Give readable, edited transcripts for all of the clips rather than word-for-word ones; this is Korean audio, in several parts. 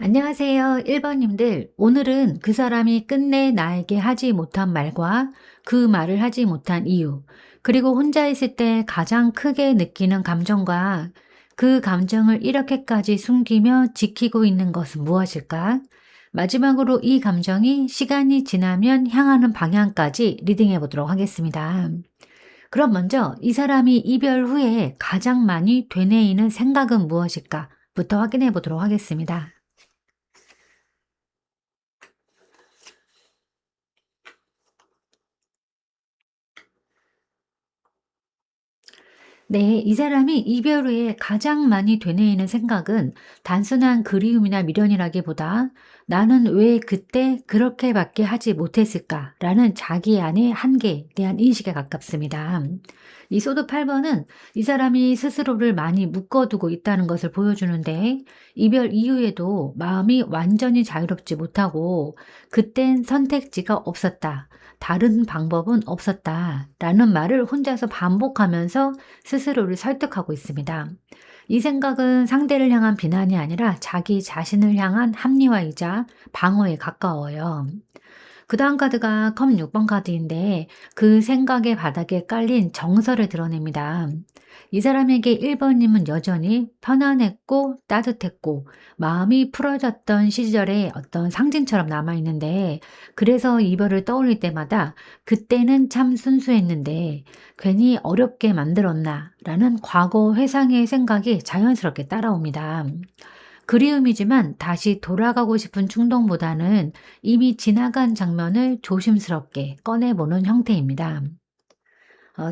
안녕하세요. 1번님들. 오늘은 그 사람이 끝내 나에게 하지 못한 말과 그 말을 하지 못한 이유, 그리고 혼자 있을 때 가장 크게 느끼는 감정과 그 감정을 이렇게까지 숨기며 지키고 있는 것은 무엇일까? 마지막으로 이 감정이 시간이 지나면 향하는 방향까지 리딩해 보도록 하겠습니다. 그럼 먼저 이 사람이 이별 후에 가장 많이 되뇌이는 생각은 무엇일까? 부터 확인해 보도록 하겠습니다. 네, 이 사람이 이별 후에 가장 많이 되뇌이는 생각은 단순한 그리움이나 미련이라기보다 나는 왜 그때 그렇게밖에 하지 못했을까라는 자기 안의 한계에 대한 인식에 가깝습니다. 이 소드 8번은 이 사람이 스스로를 많이 묶어두고 있다는 것을 보여주는데 이별 이후에도 마음이 완전히 자유롭지 못하고 그땐 선택지가 없었다. 다른 방법은 없었다. 라는 말을 혼자서 반복하면서 스스로를 설득하고 있습니다. 이 생각은 상대를 향한 비난이 아니라 자기 자신을 향한 합리화이자 방어에 가까워요. 그 다음 카드가 컵 6번 카드인데 그 생각의 바닥에 깔린 정서를 드러냅니다. 이 사람에게 1번님은 여전히 편안했고 따뜻했고 마음이 풀어졌던 시절의 어떤 상징처럼 남아있는데 그래서 이별을 떠올릴 때마다 그때는 참 순수했는데 괜히 어렵게 만들었나 라는 과거 회상의 생각이 자연스럽게 따라옵니다. 그리움이지만 다시 돌아가고 싶은 충동보다는 이미 지나간 장면을 조심스럽게 꺼내보는 형태입니다.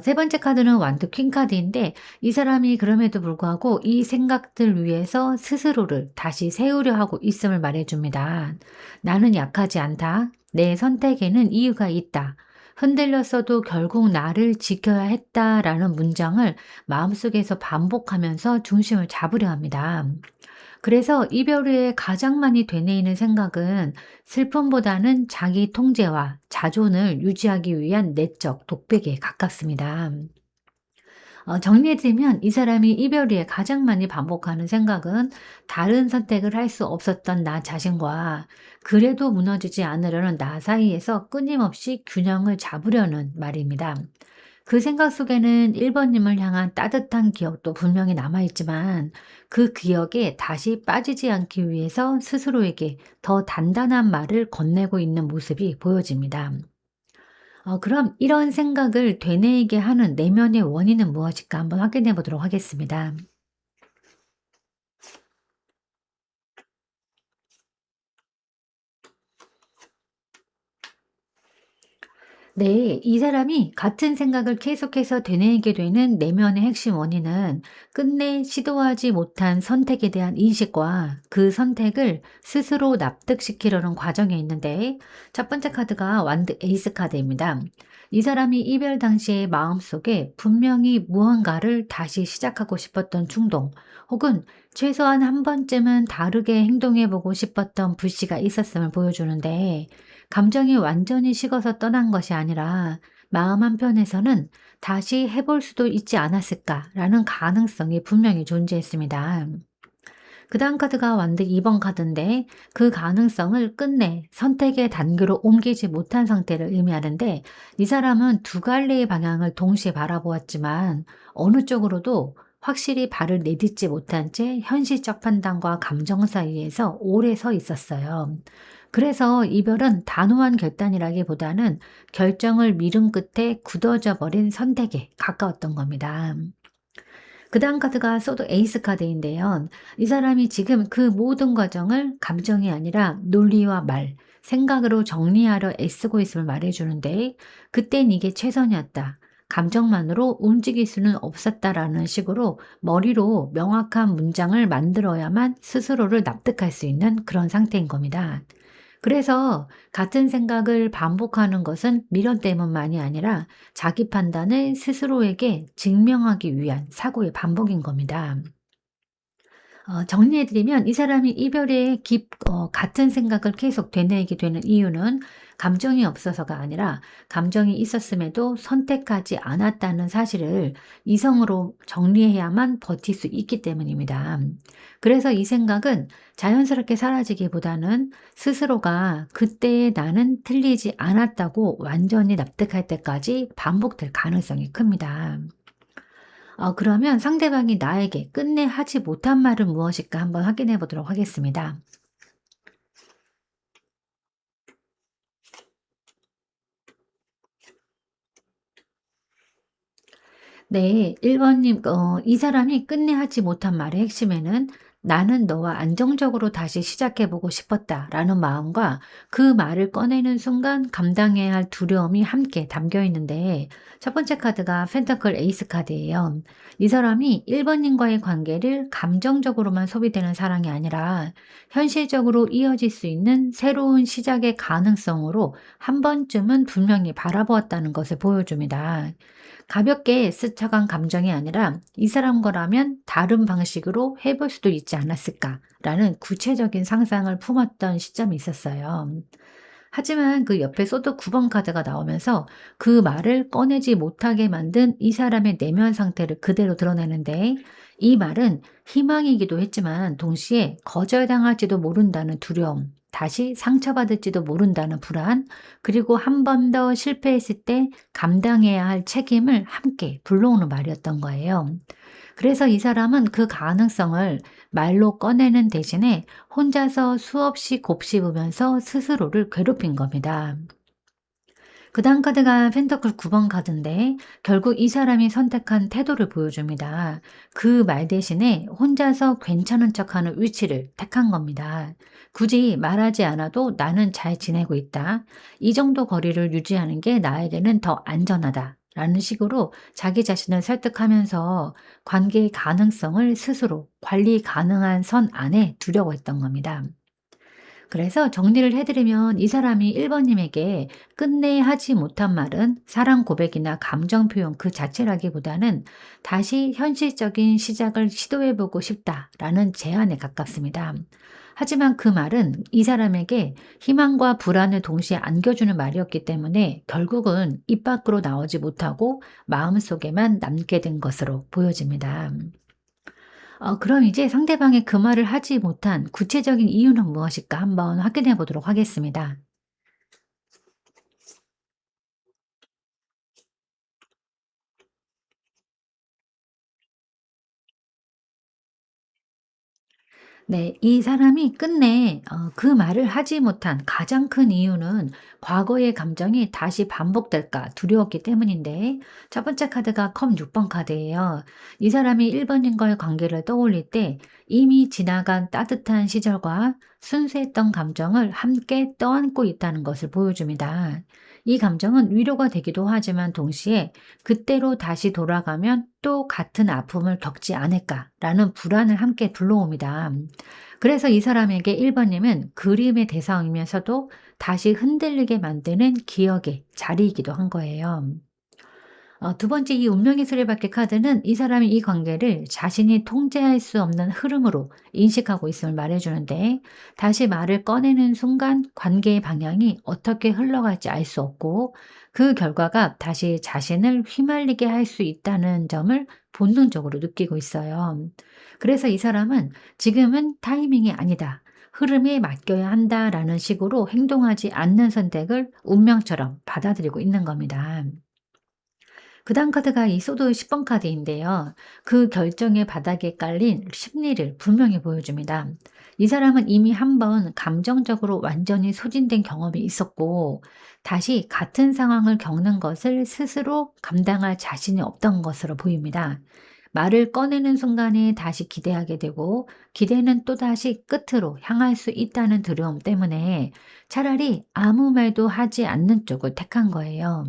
세 번째 카드는 완드 퀸 카드인데 이 사람이 그럼에도 불구하고 이 생각들 위해서 스스로를 다시 세우려 하고 있음을 말해줍니다. 나는 약하지 않다. 내 선택에는 이유가 있다. 흔들렸어도 결국 나를 지켜야 했다라는 문장을 마음속에서 반복하면서 중심을 잡으려 합니다. 그래서 이별 후에 가장 많이 되뇌이는 생각은 슬픔보다는 자기 통제와 자존을 유지하기 위한 내적 독백에 가깝습니다. 정리해드리면 이 사람이 이별 후에 가장 많이 반복하는 생각은 다른 선택을 할 수 없었던 나 자신과 그래도 무너지지 않으려는 나 사이에서 끊임없이 균형을 잡으려는 말입니다. 그 생각 속에는 1번님을 향한 따뜻한 기억도 분명히 남아있지만 그 기억에 다시 빠지지 않기 위해서 스스로에게 더 단단한 말을 건네고 있는 모습이 보여집니다. 그럼 이런 생각을 되뇌이게 하는 내면의 원인은 무엇일까 한번 확인해 보도록 하겠습니다. 네, 이 사람이 같은 생각을 계속해서 되뇌이게 되는 내면의 핵심 원인은 끝내 시도하지 못한 선택에 대한 인식과 그 선택을 스스로 납득시키려는 과정에 있는데 첫 번째 카드가 완드 에이스 카드입니다. 이 사람이 이별 당시의 마음속에 분명히 무언가를 다시 시작하고 싶었던 충동 혹은 최소한 한 번쯤은 다르게 행동해보고 싶었던 불씨가 있었음을 보여주는데 감정이 완전히 식어서 떠난 것이 아니라 마음 한편에서는 다시 해볼 수도 있지 않았을까라는 가능성이 분명히 존재했습니다. 그 다음 카드가 완드 2번 카드인데 그 가능성을 끝내 선택의 단계로 옮기지 못한 상태를 의미하는데 이 사람은 두 갈래의 방향을 동시에 바라보았지만 어느 쪽으로도 확실히 발을 내딛지 못한 채 현실적 판단과 감정 사이에서 오래 서 있었어요. 그래서 이별은 단호한 결단이라기보다는 결정을 미룬 끝에 굳어져 버린 선택에 가까웠던 겁니다. 그 다음 카드가 소드 에이스 카드인데요. 이 사람이 지금 그 모든 과정을 감정이 아니라 논리와 말, 생각으로 정리하려 애쓰고 있음을 말해주는데 그땐 이게 최선이었다. 감정만으로 움직일 수는 없었다라는 식으로 머리로 명확한 문장을 만들어야만 스스로를 납득할 수 있는 그런 상태인 겁니다. 그래서 같은 생각을 반복하는 것은 미련 때문만이 아니라 자기 판단을 스스로에게 증명하기 위한 사고의 반복인 겁니다. 정리해 드리면 이 사람이 이별에 같은 생각을 계속 되뇌이게 되는 이유는 감정이 없어서가 아니라 감정이 있었음에도 선택하지 않았다는 사실을 이성으로 정리해야만 버틸 수 있기 때문입니다. 그래서 이 생각은 자연스럽게 사라지기보다는 스스로가 그때의 나는 틀리지 않았다고 완전히 납득할 때까지 반복될 가능성이 큽니다. 그러면 상대방이 나에게 끝내 하지 못한 말은 무엇일까 한번 확인해 보도록 하겠습니다. 네. 1 번님, 이 사람이 끝내 하지 못한 말의 핵심에는 "나는 너와 안정적으로 다시 시작해 보고 싶었다."라는 마음과 그 말을 꺼내는 순간 감당해야 할 두려움이 함께 담겨 있는데, 첫 번째 카드가 펜터클 에이스 카드예요. 이 사람이 1 번님과의 관계를 감정적으로만 소비되는 사랑이 아니라 현실적으로 이어질 수 있는 새로운 시작의 가능성으로 한 번쯤은 분명히 바라보았다는 것을 보여줍니다. 가볍게 스쳐간 감정이 아니라 '이 사람 거라면 다른 방식으로 해볼 수도 있지 않았을까.'라는 구체적인 상상을 품었던 시점이 있었어요. 하지만 그 옆에 소드 9번 카드가 나오면서 그 말을 꺼내지 못하게 만든 이 사람의 내면 상태를 그대로 드러내는데, 이 말은 희망이기도 했지만 동시에 거절당할지도 모른다는 두려움, 다시 상처받을지도 모른다는 불안, 그리고 한 번 더 실패했을 때 감당해야 할 책임을 함께 불러오는 말이었던 거예요. 그래서 이 사람은 그 가능성을 말로 꺼내는 대신에 혼자서 수없이 곱씹으면서 스스로를 괴롭힌 겁니다. 그다음 카드가 펜터클 9번 카드인데, 결국 이 사람이 선택한 태도를 보여줍니다. 그 말 대신에 혼자서 괜찮은 척하는 위치를 택한 겁니다. 굳이 말하지 않아도 "나는 잘 지내고 있다. 이 정도 거리를 유지하는 게 나에게는 더 안전하다." 라는 식으로 자기 자신을 설득하면서 관계의 가능성을 스스로 관리 가능한 선 안에 두려고 했던 겁니다. 그래서 정리를 해 드리면 이 사람이 1 번님에게 끝내 하지 못한 말은 사랑 고백이나 감정 표현 그 자체라기보다는 "다시 현실적인 시작을 시도해 보고 싶다."라는 제안에 가깝습니다. 하지만 그 말은 이 사람에게 희망과 불안을 동시에 안겨주는 말이었기 때문에 결국은 입 밖으로 나오지 못하고 마음속에만 남게 된 것으로 보여집니다. 그럼 이제 상대방이 그 말을 하지 못한 구체적인 이유는 무엇일까 한번 확인해 보도록 하겠습니다. 네. 이 사람이 끝내 그 말을 하지 못한 가장 큰 이유는 과거의 감정이 다시 반복될까 두려웠기 때문인데, 첫 번째 카드가 컵 6번 카드예요. 이 사람이 1 번님과의 관계를 떠올릴 때 이미 지나간 따뜻한 시절과 순수했던 감정을 함께 떠안고 있다는 것을 보여줍니다. 이 감정은 위로가 되기도 하지만 동시에 '그때로 다시 돌아가면 또 같은 아픔을 겪지 않을까.'라는 불안을 함께 불러옵니다. 그래서 이 사람에게 1 번님은 그림의 대상이면서도 다시 흔들리게 만드는 기억의 자리이기도 한 거예요. 두 번째 이 운명의 수레바퀴 카드는 이 사람이 이 관계를 자신이 통제할 수 없는 흐름으로 인식하고 있음을 말해 주는데, 다시 말을 꺼내는 순간 관계의 방향이 어떻게 흘러갈지 알 수 없고 그 결과가 다시 자신을 휘말리게 할 수 있다는 점을 본능적으로 느끼고 있어요. 그래서 이 사람은 '지금은 타이밍이 아니다. 흐름에 맡겨야 한다.'라는 식으로 행동하지 않는 선택을 운명처럼 받아들이고 있는 겁니다. 그다음 카드가 이 소드 10번 카드인데요. 그 결정의 바닥에 깔린 심리를 분명히 보여줍니다. 이 사람은 이미 한 번 감정적으로 완전히 소진된 경험이 있었고 다시 같은 상황을 겪는 것을 스스로 감당할 자신이 없던 것으로 보입니다. 말을 꺼내는 순간에 다시 기대하게 되고 기대는 또다시 끝으로 향할 수 있다는 두려움 때문에 차라리 아무 말도 하지 않는 쪽을 택한 거예요.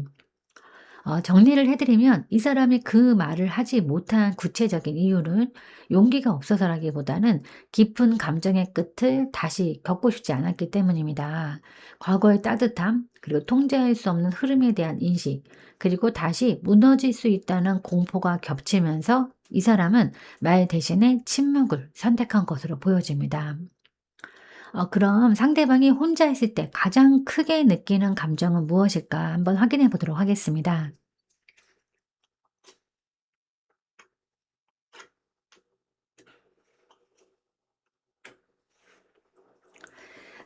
정리를 해 드리면 이 사람이 그 말을 하지 못한 구체적인 이유는 용기가 없어서라기보다는 깊은 감정의 끝을 다시 겪고 싶지 않았기 때문입니다. 과거의 따뜻함, 그리고 통제할 수 없는 흐름에 대한 인식, 그리고 다시 무너질 수 있다는 공포가 겹치면서 이 사람은 말 대신에 침묵을 선택한 것으로 보여집니다. 그럼 상대방이 혼자 있을 때 가장 크게 느끼는 감정은 무엇일까 한번 확인해 보도록 하겠습니다.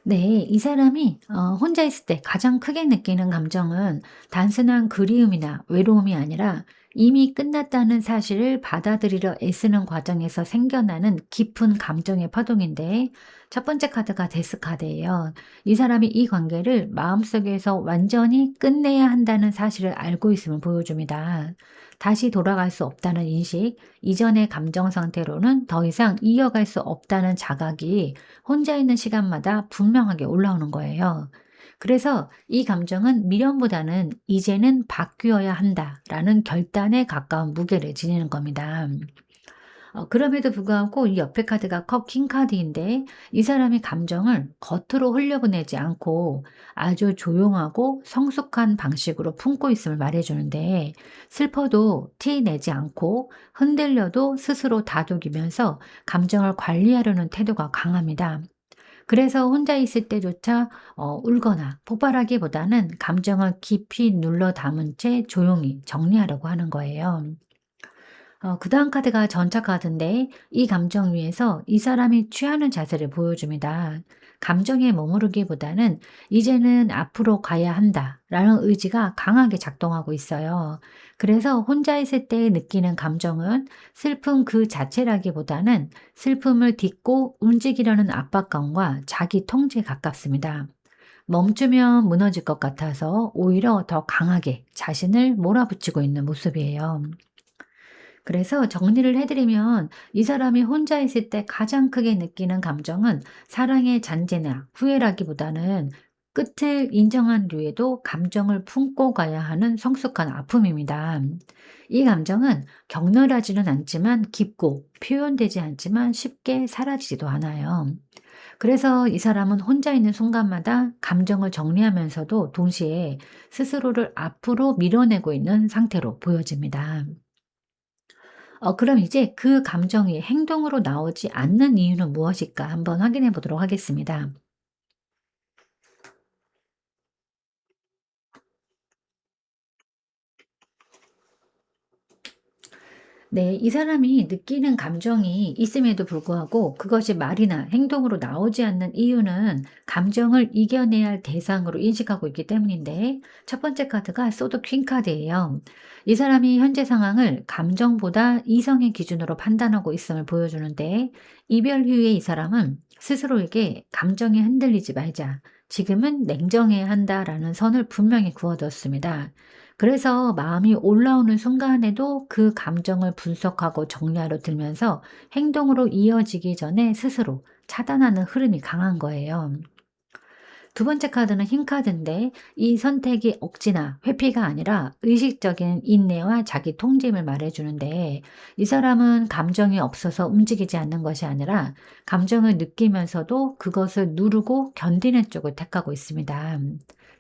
네, 이 사람이 혼자 있을 때 가장 크게 느끼는 감정은 단순한 그리움이나 외로움이 아니라 이미 끝났다는 사실을 받아들이려 애쓰는 과정에서 생겨나는 깊은 감정의 파동인데, 첫 번째 카드가 데스 카드예요. 이 사람이 이 관계를 마음속에서 완전히 끝내야 한다는 사실을 알고 있음을 보여줍니다. 다시 돌아갈 수 없다는 인식, 이전의 감정 상태로는 더 이상 이어갈 수 없다는 자각이 혼자 있는 시간마다 분명하게 올라오는 거예요. 그래서 이 감정은 미련보다는 '이제는 바뀌어야 한다.'라는 결단에 가까운 무게를 지니는 겁니다. 그럼에도 불구하고 이 옆에 카드가 컵 킹 카드인데, 이 사람이 감정을 겉으로 흘려보내지 않고 아주 조용하고 성숙한 방식으로 품고 있음을 말해 주는데, 슬퍼도 티 내지 않고 흔들려도 스스로 다독이면서 감정을 관리하려는 태도가 강합니다. 그래서 혼자 있을 때조차 울거나 폭발하기보다는 감정을 깊이 눌러 담은 채 조용히 정리하려고 하는 거예요. 그다음 카드가 전차 카드인데, 이 감정 위에서 이 사람이 취하는 자세를 보여줍니다. 감정에 머무르기보다는 '이제는 앞으로 가야 한다.'라는 의지가 강하게 작동하고 있어요. 그래서 혼자 있을 때 느끼는 감정은 슬픔 그 자체라기보다는 슬픔을 딛고 움직이려는 압박감과 자기 통제에 가깝습니다. 멈추면 무너질 것 같아서 오히려 더 강하게 자신을 몰아붙이고 있는 모습이에요. 그래서 정리를 해 드리면, 이 사람이 혼자 있을 때 가장 크게 느끼는 감정은 사랑의 잔재나 후회라기보다는 끝을 인정한 뒤에도 감정을 품고 가야 하는 성숙한 아픔입니다. 이 감정은 격렬하지는 않지만 깊고, 표현되지 않지만 쉽게 사라지지도 않아요. 그래서 이 사람은 혼자 있는 순간마다 감정을 정리하면서도 동시에 스스로를 앞으로 밀어내고 있는 상태로 보여집니다. 그럼 이제 그 감정이 행동으로 나오지 않는 이유는 무엇일까 한번 확인해 보도록 하겠습니다. 네, 이 사람이 느끼는 감정이 있음에도 불구하고 그것이 말이나 행동으로 나오지 않는 이유는 감정을 이겨내야 할 대상으로 인식하고 있기 때문인데, 첫 번째 카드가 소드 퀸 카드예요. 이 사람이 현재 상황을 감정보다 이성의 기준으로 판단하고 있음을 보여주는데, 이별 후에 이 사람은 스스로에게 감정에 흔들리지 말자, 지금은 냉정해야 한다라는 선을 분명히 그어뒀습니다. 그래서 마음이 올라오는 순간에도 그 감정을 분석하고 정리하러 들면서 행동으로 이어지기 전에 스스로 차단하는 흐름이 강한 거예요. 두 번째 카드는 흰 카드인데, 이 선택이 억지나 회피가 아니라 의식적인 인내와 자기 통제임을 말해주는데, 이 사람은 감정이 없어서 움직이지 않는 것이 아니라 감정을 느끼면서도 그것을 누르고 견디는 쪽을 택하고 있습니다.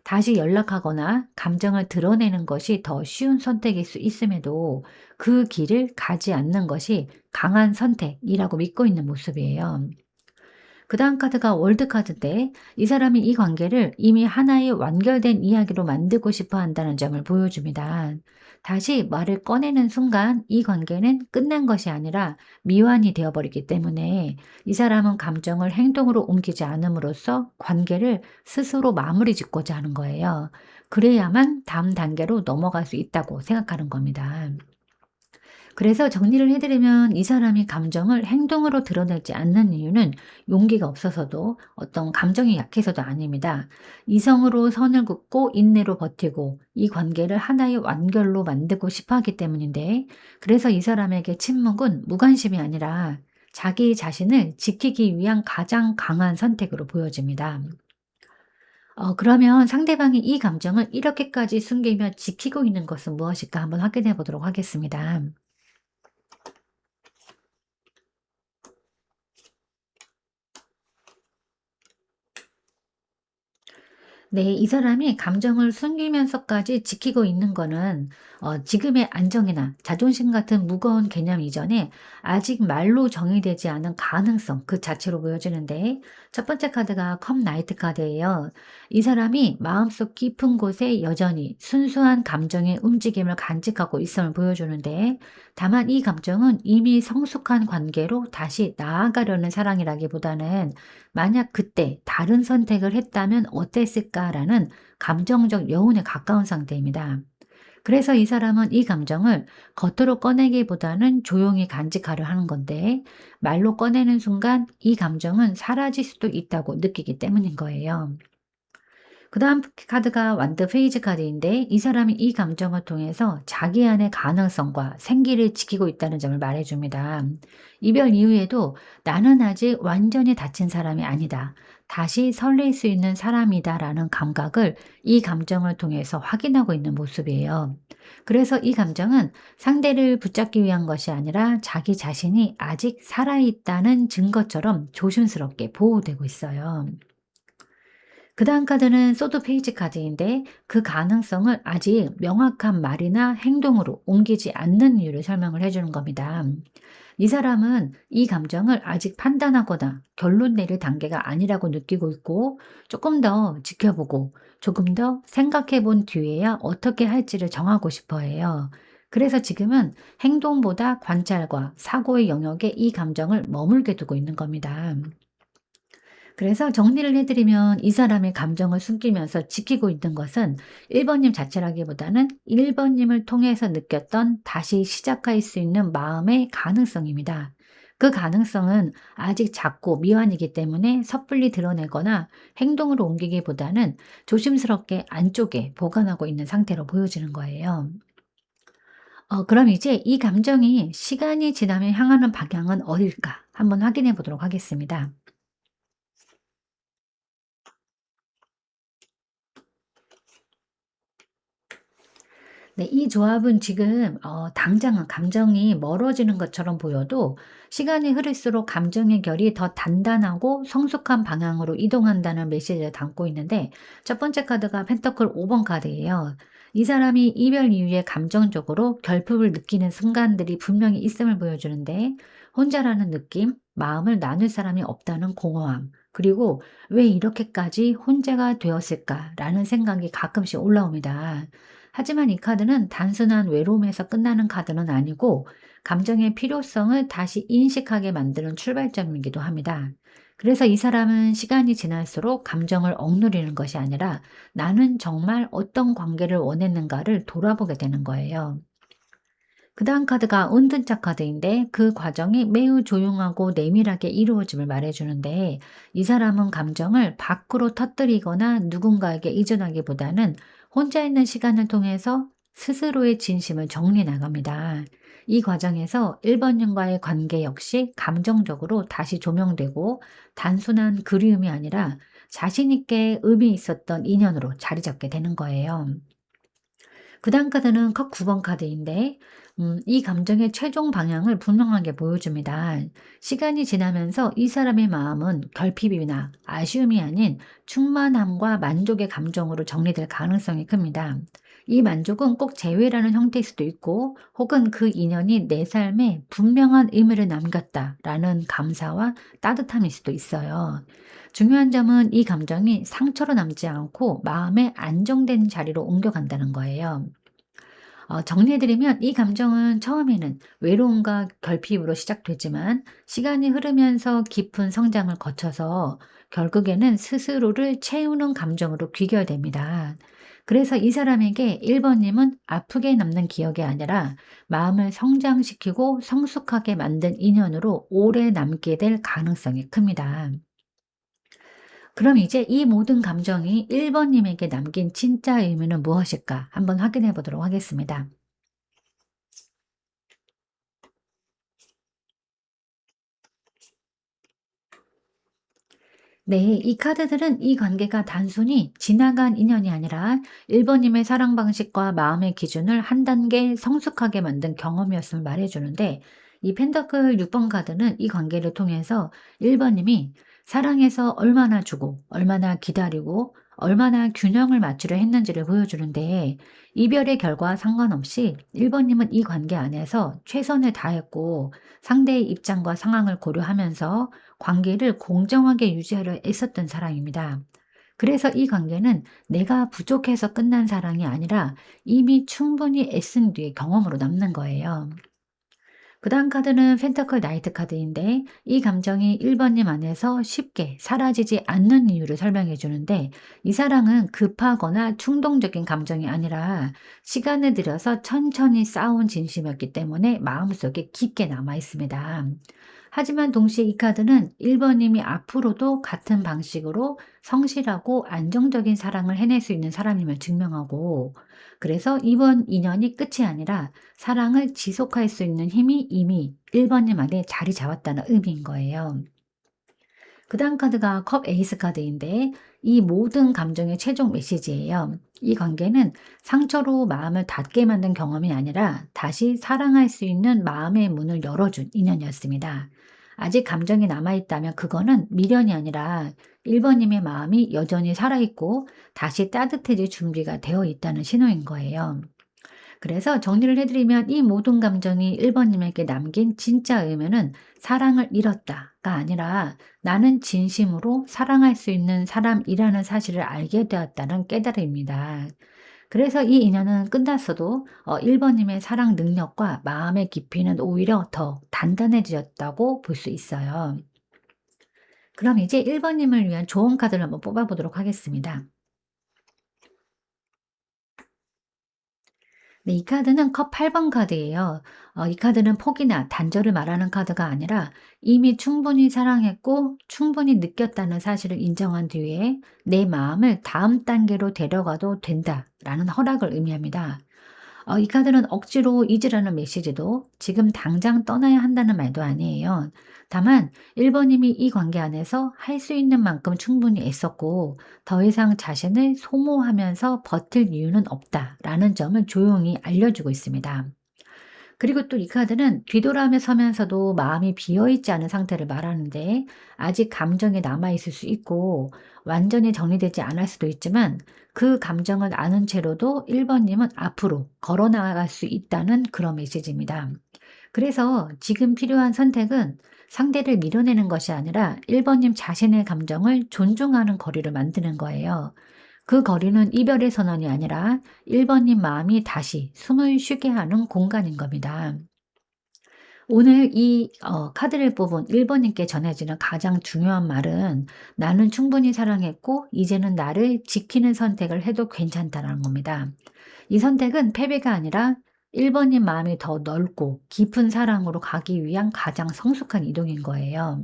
다시 연락하거나 감정을 드러내는 것이 더 쉬운 선택일 수 있음에도 그 길을 가지 않는 것이 강한 선택이라고 믿고 있는 모습이에요. 그다음 카드가 월드 카드인데, 이 사람이 이 관계를 이미 하나의 완결된 이야기로 만들고 싶어 한다는 점을 보여줍니다. 다시 말을 꺼내는 순간 이 관계는 끝난 것이 아니라 미완이 되어버리기 때문에, 이 사람은 감정을 행동으로 옮기지 않음으로써 관계를 스스로 마무리 짓고자 하는 거예요. 그래야만 다음 단계로 넘어갈 수 있다고 생각하는 겁니다. 그래서 정리를 해 드리면, 이 사람이 감정을 행동으로 드러내지 않는 이유는 용기가 없어서도 어떤 감정이 약해서도 아닙니다. 이성으로 선을 긋고 인내로 버티고 이 관계를 하나의 완결로 만들고 싶어 하기 때문인데, 그래서 이 사람에게 침묵은 무관심이 아니라 자기 자신을 지키기 위한 가장 강한 선택으로 보여집니다. 그러면 상대방이 이 감정을 이렇게까지 숨기며 지키고 있는 것은 무엇일까 한번 확인해 보도록 하겠습니다. 네, 이 사람이 감정을 숨기면서까지 지키고 있는 거는 지금의 안정이나 자존심 같은 무거운 개념 이전에 아직 말로 정의되지 않은 가능성 그 자체로 보여지는데, 첫 번째 카드가 컵 나이트 카드예요. 이 사람이 마음속 깊은 곳에 여전히 순수한 감정의 움직임을 간직하고 있음을 보여주는데, 다만 이 감정은 이미 성숙한 관계로 다시 나아가려는 사랑이라기보다는 만약 그때 다른 선택을 했다면 어땠을까라는 감정적 여운에 가까운 상태입니다. 그래서 이 사람은 이 감정을 겉으로 꺼내기보다는 조용히 간직하려 하는 건데, 말로 꺼내는 순간 이 감정은 사라질 수도 있다고 느끼기 때문인 거예요. 그 다음 카드가 완드 페이지 카드인데, 이 사람이 이 감정을 통해서 자기 안의 가능성과 생기를 지키고 있다는 점을 말해줍니다. 이별 이후에도 나는 아직 완전히 다친 사람이 아니다. 다시 설렐 수 있는 사람이다 라는 감각을 이 감정을 통해서 확인하고 있는 모습이에요. 그래서 이 감정은 상대를 붙잡기 위한 것이 아니라 자기 자신이 아직 살아있다는 증거처럼 조심스럽게 보호되고 있어요. 그다음 카드는 소드 페이지 카드인데, 그 가능성을 아직 명확한 말이나 행동으로 옮기지 않는 이유를 설명을 해 주는 겁니다. 이 사람은 이 감정을 아직 판단하거나 결론 내릴 단계가 아니라고 느끼고 있고, 조금 더 지켜보고 조금 더 생각해 본 뒤에야 어떻게 할지를 정하고 싶어 해요. 그래서 지금은 행동보다 관찰과 사고의 영역에 이 감정을 머물게 두고 있는 겁니다. 그래서 정리를 해 드리면, 이 사람의 감정을 숨기면서 지키고 있는 것은 1 번님 자체라기보다는 1 번님을 통해서 느꼈던 다시 시작할 수 있는 마음의 가능성입니다. 그 가능성은 아직 작고 미완이기 때문에 섣불리 드러내거나 행동으로 옮기기보다는 조심스럽게 안쪽에 보관하고 있는 상태로 보여지는 거예요. 그럼 이제 이 감정이 시간이 지나면 향하는 방향은 어딜까? 한번 확인해 보도록 하겠습니다. 네. 이 조합은 지금 당장은 감정이 멀어지는 것처럼 보여도 시간이 흐를수록 감정의 결이 더 단단하고 성숙한 방향으로 이동한다는 메시지를 담고 있는데, 첫 번째 카드가 펜터클 5번 카드예요. 이 사람이 이별 이후에 감정적으로 결핍을 느끼는 순간들이 분명히 있음을 보여주는데, 혼자라는 느낌, 마음을 나눌 사람이 없다는 공허함, 그리고 '왜 이렇게까지 혼자가 되었을까?'라는 생각이 가끔씩 올라옵니다. 하지만 이 카드는 단순한 외로움에서 끝나는 카드는 아니고, 감정의 필요성을 다시 인식하게 만드는 출발점이기도 합니다. 그래서 이 사람은 시간이 지날수록 감정을 억누르는 것이 아니라 나는 정말 어떤 관계를 원했는가를 돌아보게 되는 거예요. 그 다음 카드가 은둔자 카드인데, 그 과정이 매우 조용하고 내밀하게 이루어짐을 말해주는데, 이 사람은 감정을 밖으로 터뜨리거나 누군가에게 의존하기보다는 혼자 있는 시간을 통해서 스스로의 진심을 정리해 나갑니다. 이 과정에서 1번님과의 관계 역시 감정적으로 다시 조명되고, 단순한 그리움이 아니라 자신 있게 의미 있었던 인연으로 자리 잡게 되는 거예요. 그다음 카드는 컵 9번 카드인데, 이 감정의 최종 방향을 분명하게 보여줍니다. 시간이 지나면서 이 사람의 마음은 결핍이나 아쉬움이 아닌 충만함과 만족의 감정으로 정리될 가능성이 큽니다. 이 만족은 꼭 재회라는 형태일 수도 있고, 혹은 그 인연이 내 삶에 분명한 의미를 남겼다라는 감사와 따뜻함일 수도 있어요. 중요한 점은 이 감정이 상처로 남지 않고 마음의 안정된 자리로 옮겨간다는 거예요. 정리해드리면, 이 감정은 처음에는 외로움과 결핍으로 시작되지만 시간이 흐르면서 깊은 성장을 거쳐서 결국에는 스스로를 채우는 감정으로 귀결됩니다. 그래서 이 사람에게 1번님은 아프게 남는 기억이 아니라 마음을 성장시키고 성숙하게 만든 인연으로 오래 남게 될 가능성이 큽니다. 그럼 이제 이 모든 감정이 1번님에게 남긴 진짜 의미는 무엇일까? 한번 확인해 보도록 하겠습니다. 네, 이 카드들은 이 관계가 단순히 지나간 인연이 아니라 1번님의 사랑 방식과 마음의 기준을 한 단계 성숙하게 만든 경험이었음을 말해주는데, 이 펜더클 6번 카드는 이 관계를 통해서 1번님이 사랑해서 얼마나 주고, 얼마나 기다리고, 얼마나 균형을 맞추려 했는지를 보여주는데, 이별의 결과와 상관없이 1번님은 이 관계 안에서 최선을 다했고 상대의 입장과 상황을 고려하면서 관계를 공정하게 유지하려 애썼던 사람입니다. 그래서 이 관계는 내가 부족해서 끝난 사랑이 아니라 이미 충분히 애쓴 뒤의 경험으로 남는 거예요. 그다음 카드는 펜터클 나이트 카드인데, 이 감정이 1번님 안에서 쉽게 사라지지 않는 이유를 설명해 주는데, 이 사랑은 급하거나 충동적인 감정이 아니라 시간을 들여서 천천히 쌓아온 진심이었기 때문에 마음속에 깊게 남아 있습니다. 하지만 동시에 이 카드는 1번님이 앞으로도 같은 방식으로 성실하고 안정적인 사랑을 해낼 수 있는 사람임을 증명하고, 그래서 이번 인연이 끝이 아니라 사랑을 지속할 수 있는 힘이 이미 1번님 안에 자리 잡았다는 의미인 거예요. 그 다음 카드가 컵 에이스 카드인데, 이 모든 감정의 최종 메시지예요. 이 관계는 상처로 마음을 닫게 만든 경험이 아니라 다시 사랑할 수 있는 마음의 문을 열어준 인연이었습니다. 아직 감정이 남아있다면 그거는 미련이 아니라 1번님의 마음이 여전히 살아있고 다시 따뜻해질 준비가 되어 있다는 신호인 거예요. 그래서 정리를 해드리면, 이 모든 감정이 1번님에게 남긴 진짜 의미는 사랑을 잃었다가 아니라 나는 진심으로 사랑할 수 있는 사람이라는 사실을 알게 되었다는 깨달음입니다. 그래서 이 인연은 끝났어도 1번님의 사랑 능력과 마음의 깊이는 오히려 더 단단해졌다고 볼 수 있어요. 그럼 이제 1번님을 위한 좋은 카드를 한번 뽑아보도록 하겠습니다. 네, 이 카드는 컵 8번 카드예요. 이 카드는 포기나 단절을 말하는 카드가 아니라 이미 충분히 사랑했고 충분히 느꼈다는 사실을 인정한 뒤에 내 마음을 다음 단계로 데려가도 된다라는 허락을 의미합니다. 이 카드는 억지로 잊으라는 메시지도 지금 당장 떠나야 한다는 말도 아니에요. 다만 1번님이 이 관계 안에서 할 수 있는 만큼 충분히 애썼고 더 이상 자신을 소모하면서 버틸 이유는 없다라는 점을 조용히 알려주고 있습니다. 그리고 또 이 카드는 뒤돌아며 서면서도 마음이 비어있지 않은 상태를 말하는데, 아직 감정이 남아있을 수 있고 완전히 정리되지 않을 수도 있지만 그 감정을 아는 채로도 1번님은 앞으로 걸어 나갈 수 있다는 그런 메시지입니다. 그래서 지금 필요한 선택은 상대를 밀어내는 것이 아니라 1번님 자신의 감정을 존중하는 거리를 만드는 거예요. 그 거리는 이별의 선언이 아니라 1번님 마음이 다시 숨을 쉬게 하는 공간인 겁니다. 오늘 이 카드를 뽑은 1번님께 전해지는 가장 중요한 말은, 나는 충분히 사랑했고 이제는 나를 지키는 선택을 해도 괜찮다는 겁니다. 이 선택은 패배가 아니라 1번님 마음이 더 넓고 깊은 사랑으로 가기 위한 가장 성숙한 이동인 거예요.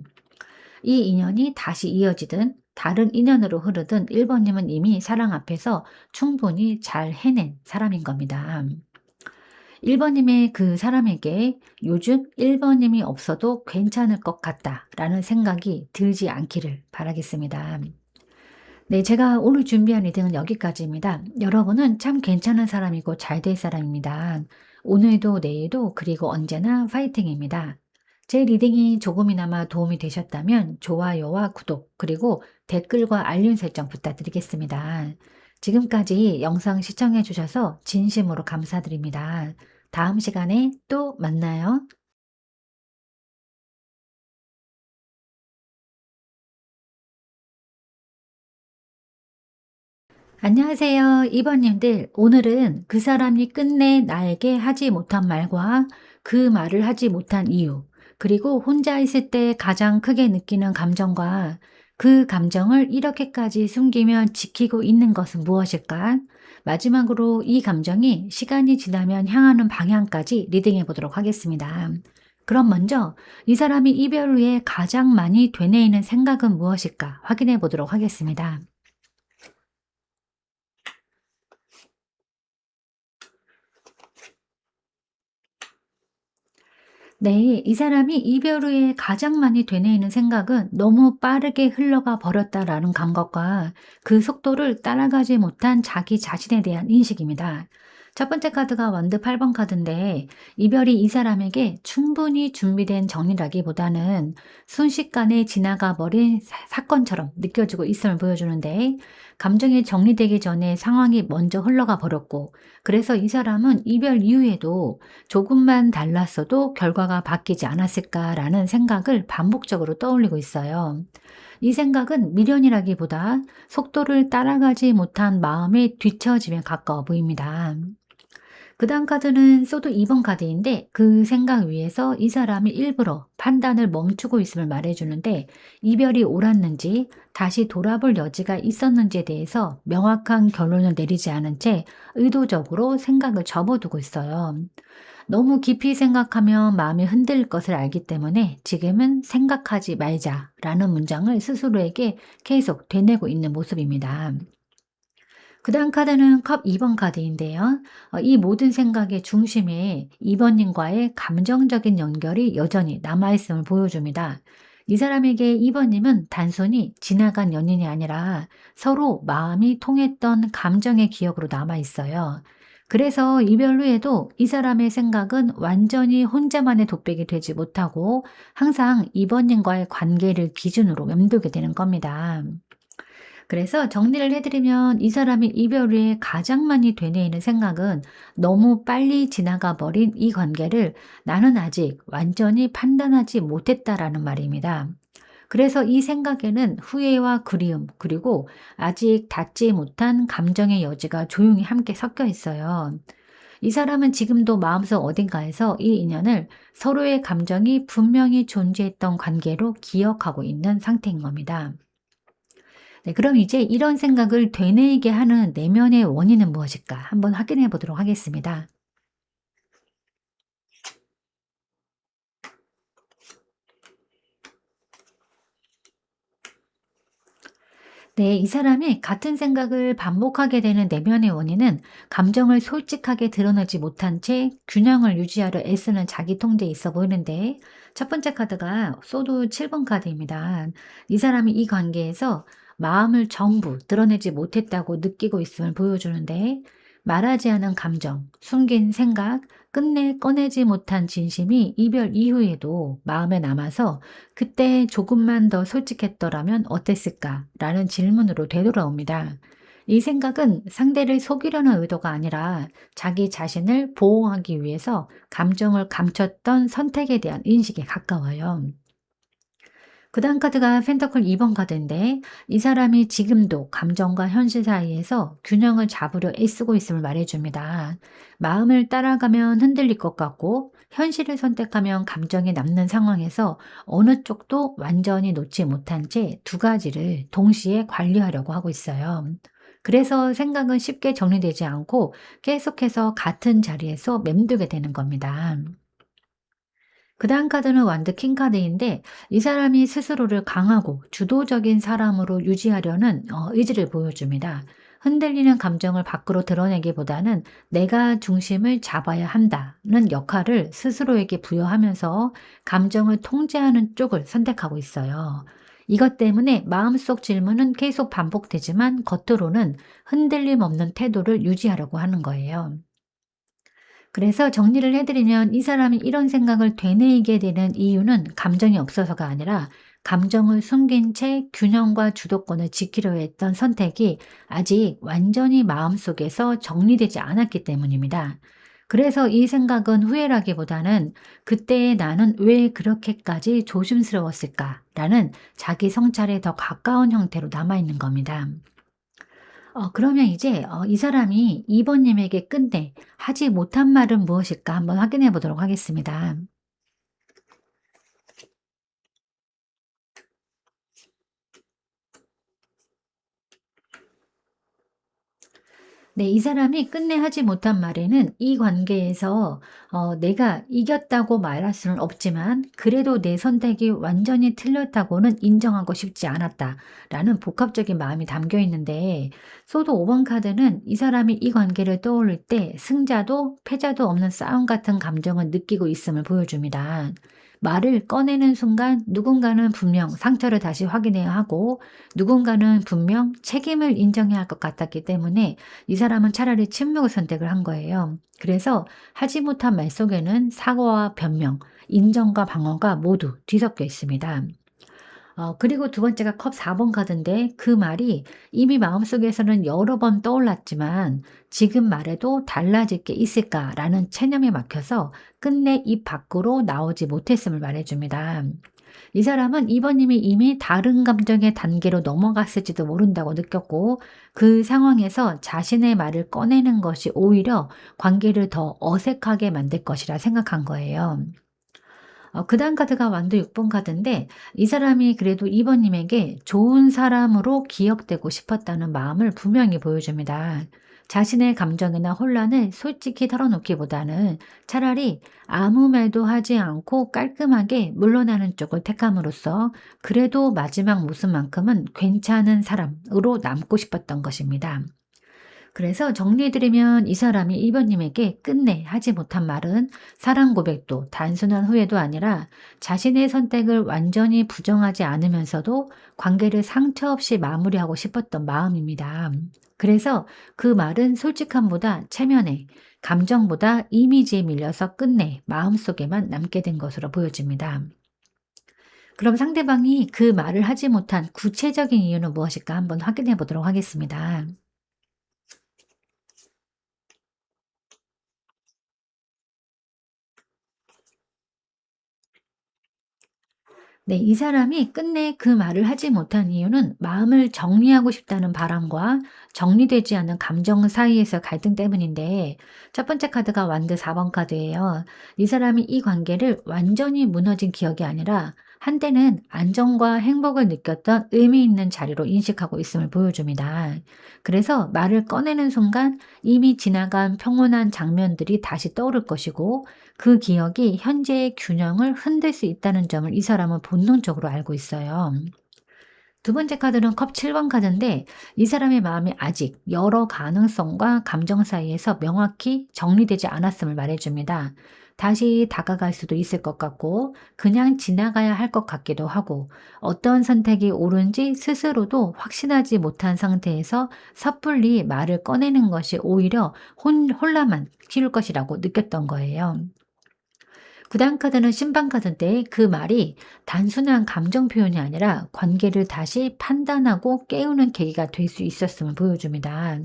이 인연이 다시 이어지든 다른 인연으로 흐르든 1번님은 이미 사랑 앞에서 충분히 잘 해낸 사람인 겁니다. 1번님의 그 사람에게 요즘 1번님이 없어도 괜찮을 것 같다라는 생각이 들지 않기를 바라겠습니다. 네, 제가 오늘 준비한 리딩은 여기까지입니다. 여러분은 참 괜찮은 사람이고 잘 될 사람입니다. 오늘도 내일도 그리고 언제나 파이팅입니다. 제 리딩이 조금이나마 도움이 되셨다면 좋아요와 구독, 그리고 댓글과 알림 설정 부탁드리겠습니다. 지금까지 영상 시청해 주셔서 진심으로 감사드립니다. 다음 시간에 또 만나요. 안녕하세요, 이번님들. 오늘은 그 사람이 끝내 나에게 하지 못한 말과 그 말을 하지 못한 이유, 그리고 혼자 있을 때 가장 크게 느끼는 감정과 그 감정을 이렇게까지 숨기면 지키고 있는 것은 무엇일까? 마지막으로 이 감정이 시간이 지나면 향하는 방향까지 리딩해 보도록 하겠습니다. 그럼 먼저 이 사람이 이별 후에 가장 많이 되뇌이는 생각은 무엇일까 확인해 보도록 하겠습니다. 네, 이 사람이 이별 후에 가장 많이 되뇌이는 생각은 너무 빠르게 흘러가 버렸다라는 감각과 그 속도를 따라가지 못한 자기 자신에 대한 인식입니다. 첫 번째 카드가 원드 8번 카드인데, 이별이 이 사람에게 충분히 준비된 정리라기보다는 순식간에 지나가 버린 사건처럼 느껴지고 있음을 보여주는데, 감정이 정리되기 전에 상황이 먼저 흘러가 버렸고, 그래서 이 사람은 이별 이후에도 조금만 달랐어도 결과가 바뀌지 않았을까라는 생각을 반복적으로 떠올리고 있어요. 이 생각은 미련이라기보다 속도를 따라가지 못한 마음의 뒤처짐에 가까워 보입니다. 그다음 카드는 소드 2번 카드인데, 그 생각 위에서 이 사람이 일부러 판단을 멈추고 있음을 말해주는데, 이별이 옳았는지 다시 돌아볼 여지가 있었는지에 대해서 명확한 결론을 내리지 않은 채 의도적으로 생각을 접어두고 있어요. 너무 깊이 생각하면 마음이 흔들릴 것을 알기 때문에 지금은 생각하지 말자라는 문장을 스스로에게 계속 되뇌고 있는 모습입니다. 그다음 카드는 컵 2번 카드인데요. 이 모든 생각의 중심에 2번 님과의 감정적인 연결이 여전히 남아 있음을 보여줍니다. 이 사람에게 2번 님은 단순히 지나간 연인이 아니라 서로 마음이 통했던 감정의 기억으로 남아 있어요. 그래서 이별 후에도 이 사람의 생각은 완전히 혼자만의 독백이 되지 못하고 항상 2번 님과의 관계를 기준으로 맴돌게 되는 겁니다. 그래서 정리를 해드리면, 이 사람이 이별 후에 가장 많이 되뇌이는 생각은 너무 빨리 지나가 버린 이 관계를 나는 아직 완전히 판단하지 못했다라는 말입니다. 그래서 이 생각에는 후회와 그리움, 그리고 아직 닿지 못한 감정의 여지가 조용히 함께 섞여 있어요. 이 사람은 지금도 마음속 어딘가에서 이 인연을 서로의 감정이 분명히 존재했던 관계로 기억하고 있는 상태인 겁니다. 네, 그럼 이제 이런 생각을 되뇌이게 하는 내면의 원인은 무엇일까? 한번 확인해 보도록 하겠습니다. 네, 이 사람이 같은 생각을 반복하게 되는 내면의 원인은 감정을 솔직하게 드러내지 못한 채 균형을 유지하려 애쓰는 자기 통제에 있어 보이는데, 첫 번째 카드가 소드 7번 카드입니다. 이 사람이 이 관계에서 마음을 전부 드러내지 못했다고 느끼고 있음을 보여주는데, 말하지 않은 감정, 숨긴 생각, 끝내 꺼내지 못한 진심이 이별 이후에도 마음에 남아서 그때 조금만 더 솔직했더라면 어땠을까? 라는 질문으로 되돌아옵니다. 이 생각은 상대를 속이려는 의도가 아니라 자기 자신을 보호하기 위해서 감정을 감췄던 선택에 대한 인식에 가까워요. 그 다음 카드가 펜터클 2번 카드인데, 이 사람이 지금도 감정과 현실 사이에서 균형을 잡으려 애쓰고 있음을 말해줍니다. 마음을 따라가면 흔들릴 것 같고 현실을 선택하면 감정이 남는 상황에서 어느 쪽도 완전히 놓지 못한 채 두 가지를 동시에 관리하려고 하고 있어요. 그래서 생각은 쉽게 정리되지 않고 계속해서 같은 자리에서 맴돌게 되는 겁니다. 그다음 카드는 완드 킹 카드인데, 이 사람이 스스로를 강하고 주도적인 사람으로 유지하려는 의지를 보여줍니다. 흔들리는 감정을 밖으로 드러내기보다는 내가 중심을 잡아야 한다는 역할을 스스로에게 부여하면서 감정을 통제하는 쪽을 선택하고 있어요. 이것 때문에 마음속 질문은 계속 반복되지만 겉으로는 흔들림 없는 태도를 유지하려고 하는 거예요. 그래서 정리를 해드리면, 이 사람이 이런 생각을 되뇌이게 되는 이유는 감정이 없어서가 아니라 감정을 숨긴 채 균형과 주도권을 지키려 했던 선택이 아직 완전히 마음속에서 정리되지 않았기 때문입니다. 그래서 이 생각은 후회라기보다는 그때의 나는 왜 그렇게까지 조심스러웠을까라는 자기 성찰에 더 가까운 형태로 남아있는 겁니다. 그러면 이제 이 사람이 2번 님에게 끝내 하지 못한 말은 무엇일까 한번 확인해 보도록 하겠습니다. 네, 이 사람이 끝내 하지 못한 말에는 이 관계에서 내가 이겼다고 말할 수는 없지만 그래도 내 선택이 완전히 틀렸다고는 인정하고 싶지 않았다라는 복합적인 마음이 담겨 있는데, 소드 5번 카드는 이 사람이 이 관계를 떠올릴 때 승자도 패자도 없는 싸움 같은 감정을 느끼고 있음을 보여줍니다. 말을 꺼내는 순간 누군가는 분명 상처를 다시 확인해야 하고, 누군가는 분명 책임을 인정해야 할 것 같았기 때문에 이 사람은 차라리 침묵을 선택을 한 거예요. 그래서 하지 못한 말 속에는 사과와 변명, 인정과 방어가 모두 뒤섞여 있습니다. 그리고 두 번째가 컵 4번 카드인데 그 말이 이미 마음속에서는 여러 번 떠올랐지만 '지금 말해도 달라질 게 있을까?'라는 체념에 막혀서 끝내 입 밖으로 나오지 못했음을 말해 줍니다. 이 사람은 이번님이 이미 다른 감정의 단계로 넘어갔을지도 모른다고 느꼈고 그 상황에서 자신의 말을 꺼내는 것이 오히려 관계를 더 어색하게 만들 것이라 생각한 거예요. 그다음 카드가 완도 6번 카드인데 이 사람이 그래도 2 번님에게 좋은 사람으로 기억되고 싶었다는 마음을 분명히 보여줍니다. 자신의 감정이나 혼란을 솔직히 털어놓기보다는 차라리 아무 말도 하지 않고 깔끔하게 물러나는 쪽을 택함으로써 그래도 마지막 모습만큼은 괜찮은 사람으로 남고 싶었던 것입니다. 그래서 정리해드리면 이 사람이 이번님에게 끝내 하지 못한 말은 사랑 고백도 단순한 후회도 아니라 자신의 선택을 완전히 부정하지 않으면서도 관계를 상처 없이 마무리하고 싶었던 마음입니다. 그래서 그 말은 솔직함보다 체면에, 감정보다 이미지에 밀려서 끝내 마음속에만 남게 된 것으로 보여집니다. 그럼 상대방이 그 말을 하지 못한 구체적인 이유는 무엇일까 한번 확인해 보도록 하겠습니다. 네, 이 사람이 끝내 그 말을 하지 못한 이유는 마음을 정리하고 싶다는 바람과 정리되지 않은 감정 사이에서 갈등 때문인데, 첫 번째 카드가 완드 4번 카드예요. 이 사람이 이 관계를 완전히 무너진 기억이 아니라 한때는 안정과 행복을 느꼈던 의미 있는 자리로 인식하고 있음을 보여줍니다. 그래서 말을 꺼내는 순간 이미 지나간 평온한 장면들이 다시 떠오를 것이고, 그 기억이 현재의 균형을 흔들 수 있다는 점을 이 사람은 본능적으로 알고 있어요. 두 번째 카드는 컵 7번 카드인데 이 사람의 마음이 아직 여러 가능성과 감정 사이에서 명확히 정리되지 않았음을 말해줍니다. 다시 다가갈 수도 있을 것 같고 그냥 지나가야 할 것 같기도 하고 어떤 선택이 옳은지 스스로도 확신하지 못한 상태에서 섣불리 말을 꺼내는 것이 오히려 혼란만 키울 것이라고 느꼈던 거예요. 구단 카드는 신반 카드인데 그 말이 단순한 감정 표현이 아니라 관계를 다시 판단하고 깨우는 계기가 될 수 있었음을 보여줍니다.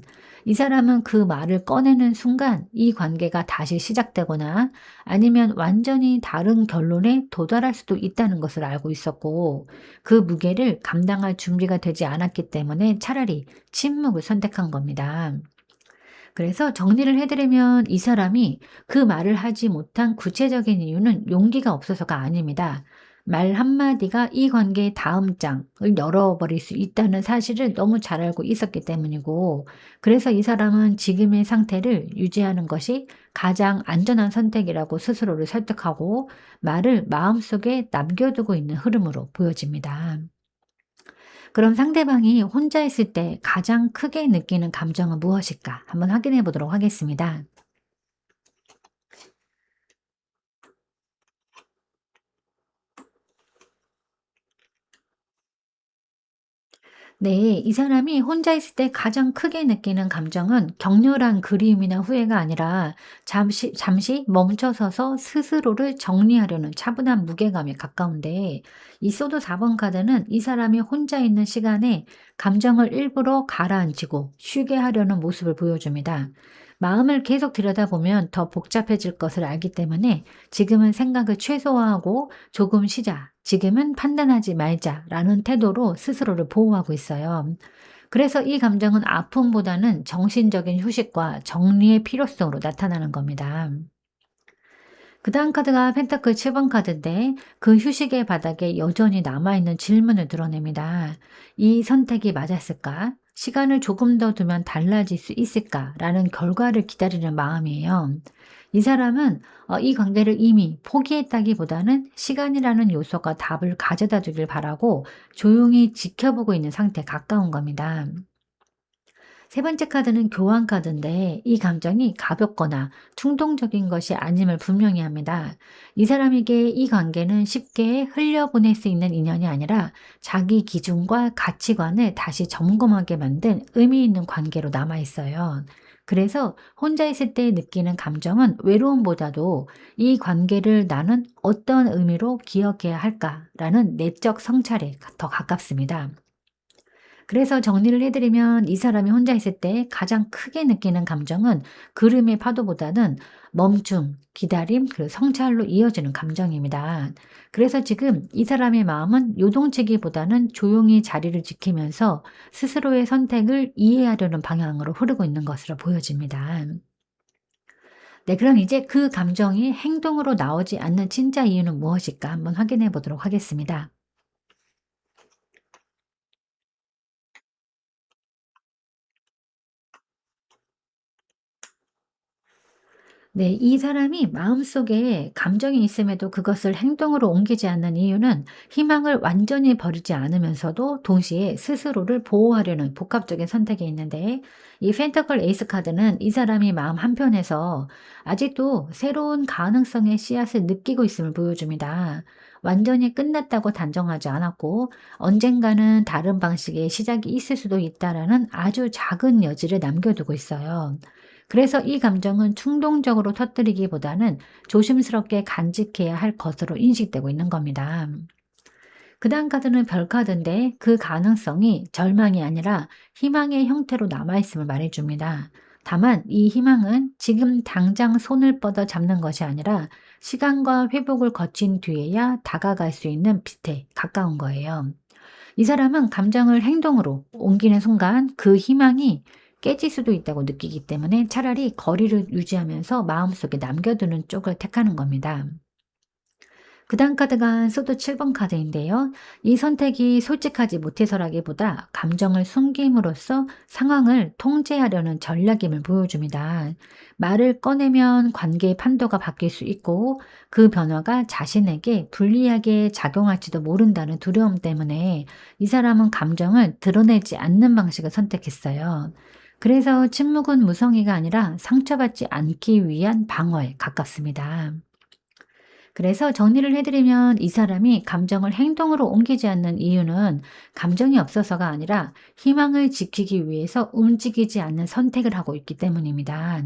이 사람은 그 말을 꺼내는 순간 이 관계가 다시 시작되거나 아니면 완전히 다른 결론에 도달할 수도 있다는 것을 알고 있었고 그 무게를 감당할 준비가 되지 않았기 때문에 차라리 침묵을 선택한 겁니다. 그래서 정리를 해드리면 이 사람이 그 말을 하지 못한 구체적인 이유는 용기가 없어서가 아닙니다. 말 한마디가 이 관계의 다음 장을 열어버릴 수 있다는 사실을 너무 잘 알고 있었기 때문이고, 그래서 이 사람은 지금의 상태를 유지하는 것이 가장 안전한 선택이라고 스스로를 설득하고 말을 마음속에 남겨두고 있는 흐름으로 보여집니다. 그럼 상대방이 혼자 있을 때 가장 크게 느끼는 감정은 무엇일까? 한번 확인해 보도록 하겠습니다. 네, 이 사람이 혼자 있을 때 가장 크게 느끼는 감정은 격렬한 그리움이나 후회가 아니라 잠시 멈춰서서 스스로를 정리하려는 차분한 무게감에 가까운데, 이 소드 4번 카드는 이 사람이 혼자 있는 시간에 감정을 일부러 가라앉히고 쉬게 하려는 모습을 보여줍니다. 마음을 계속 들여다보면 더 복잡해질 것을 알기 때문에 지금은 생각을 최소화하고 조금 쉬자, 지금은 판단하지 말자라는 태도로 스스로를 보호하고 있어요. 그래서 이 감정은 아픔보다는 정신적인 휴식과 정리의 필요성으로 나타나는 겁니다. 그 다음 카드가 펜타클 7번 카드인데 그 휴식의 바닥에 여전히 남아있는 질문을 드러냅니다. 이 선택이 맞았을까? 시간을 조금 더 두면 달라질 수 있을까? 라는 결과를 기다리는 마음이에요. 이 사람은 이 관계를 이미 포기했다기보다는 시간이라는 요소가 답을 가져다 주길 바라고 조용히 지켜보고 있는 상태에 가까운 겁니다. 세 번째 카드는 교환 카드인데 이 감정이 가볍거나 충동적인 것이 아님을 분명히 합니다. 이 사람에게 이 관계는 쉽게 흘려보낼 수 있는 인연이 아니라 자기 기준과 가치관을 다시 점검하게 만든 의미 있는 관계로 남아 있어요. 그래서 혼자 있을 때 느끼는 감정은 외로움보다도 '이 관계를 나는 어떤 의미로 기억해야 할까?'라는 내적 성찰에 더 가깝습니다. 그래서 정리를 해 드리면 이 사람이 혼자 있을 때 가장 크게 느끼는 감정은 구름의 파도보다는 멈춤, 기다림, 그리고 성찰로 이어지는 감정입니다. 그래서 지금 이 사람의 마음은 요동치기보다는 조용히 자리를 지키면서 스스로의 선택을 이해하려는 방향으로 흐르고 있는 것으로 보여집니다. 네, 그럼 이제 그 감정이 행동으로 나오지 않는 진짜 이유는 무엇일까 한번 확인해 보도록 하겠습니다. 네. 이 사람이 마음속에 감정이 있음에도 그것을 행동으로 옮기지 않는 이유는 희망을 완전히 버리지 않으면서도 동시에 스스로를 보호하려는 복합적인 선택이 있는데, 이 펜터클 에이스 카드는 이 사람이 마음 한편에서 아직도 새로운 가능성의 씨앗을 느끼고 있음을 보여줍니다. 완전히 끝났다고 단정하지 않았고 언젠가는 다른 방식의 시작이 있을 수도 있다라는 아주 작은 여지를 남겨두고 있어요. 그래서 이 감정은 충동적으로 터뜨리기보다는 조심스럽게 간직해야 할 것으로 인식되고 있는 겁니다. 그다음 카드는 별 카드인데 그 가능성이 절망이 아니라 희망의 형태로 남아있음을 말해줍니다. 다만 이 희망은 지금 당장 손을 뻗어 잡는 것이 아니라 시간과 회복을 거친 뒤에야 다가갈 수 있는 빛에 가까운 거예요. 이 사람은 감정을 행동으로 옮기는 순간 그 희망이 깨질 수도 있다고 느끼기 때문에 차라리 거리를 유지하면서 마음속에 남겨두는 쪽을 택하는 겁니다. 그다음 카드가 소드 7번 카드인데요. 이 선택이 솔직하지 못해서라기보다 감정을 숨김으로써 상황을 통제하려는 전략임을 보여줍니다. 말을 꺼내면 관계의 판도가 바뀔 수 있고 그 변화가 자신에게 불리하게 작용할지도 모른다는 두려움 때문에 이 사람은 감정을 드러내지 않는 방식을 선택했어요. 그래서 침묵은 무성의가 아니라 상처받지 않기 위한 방어에 가깝습니다. 그래서 정리를 해 드리면 이 사람이 감정을 행동으로 옮기지 않는 이유는 감정이 없어서가 아니라 희망을 지키기 위해서 움직이지 않는 선택을 하고 있기 때문입니다.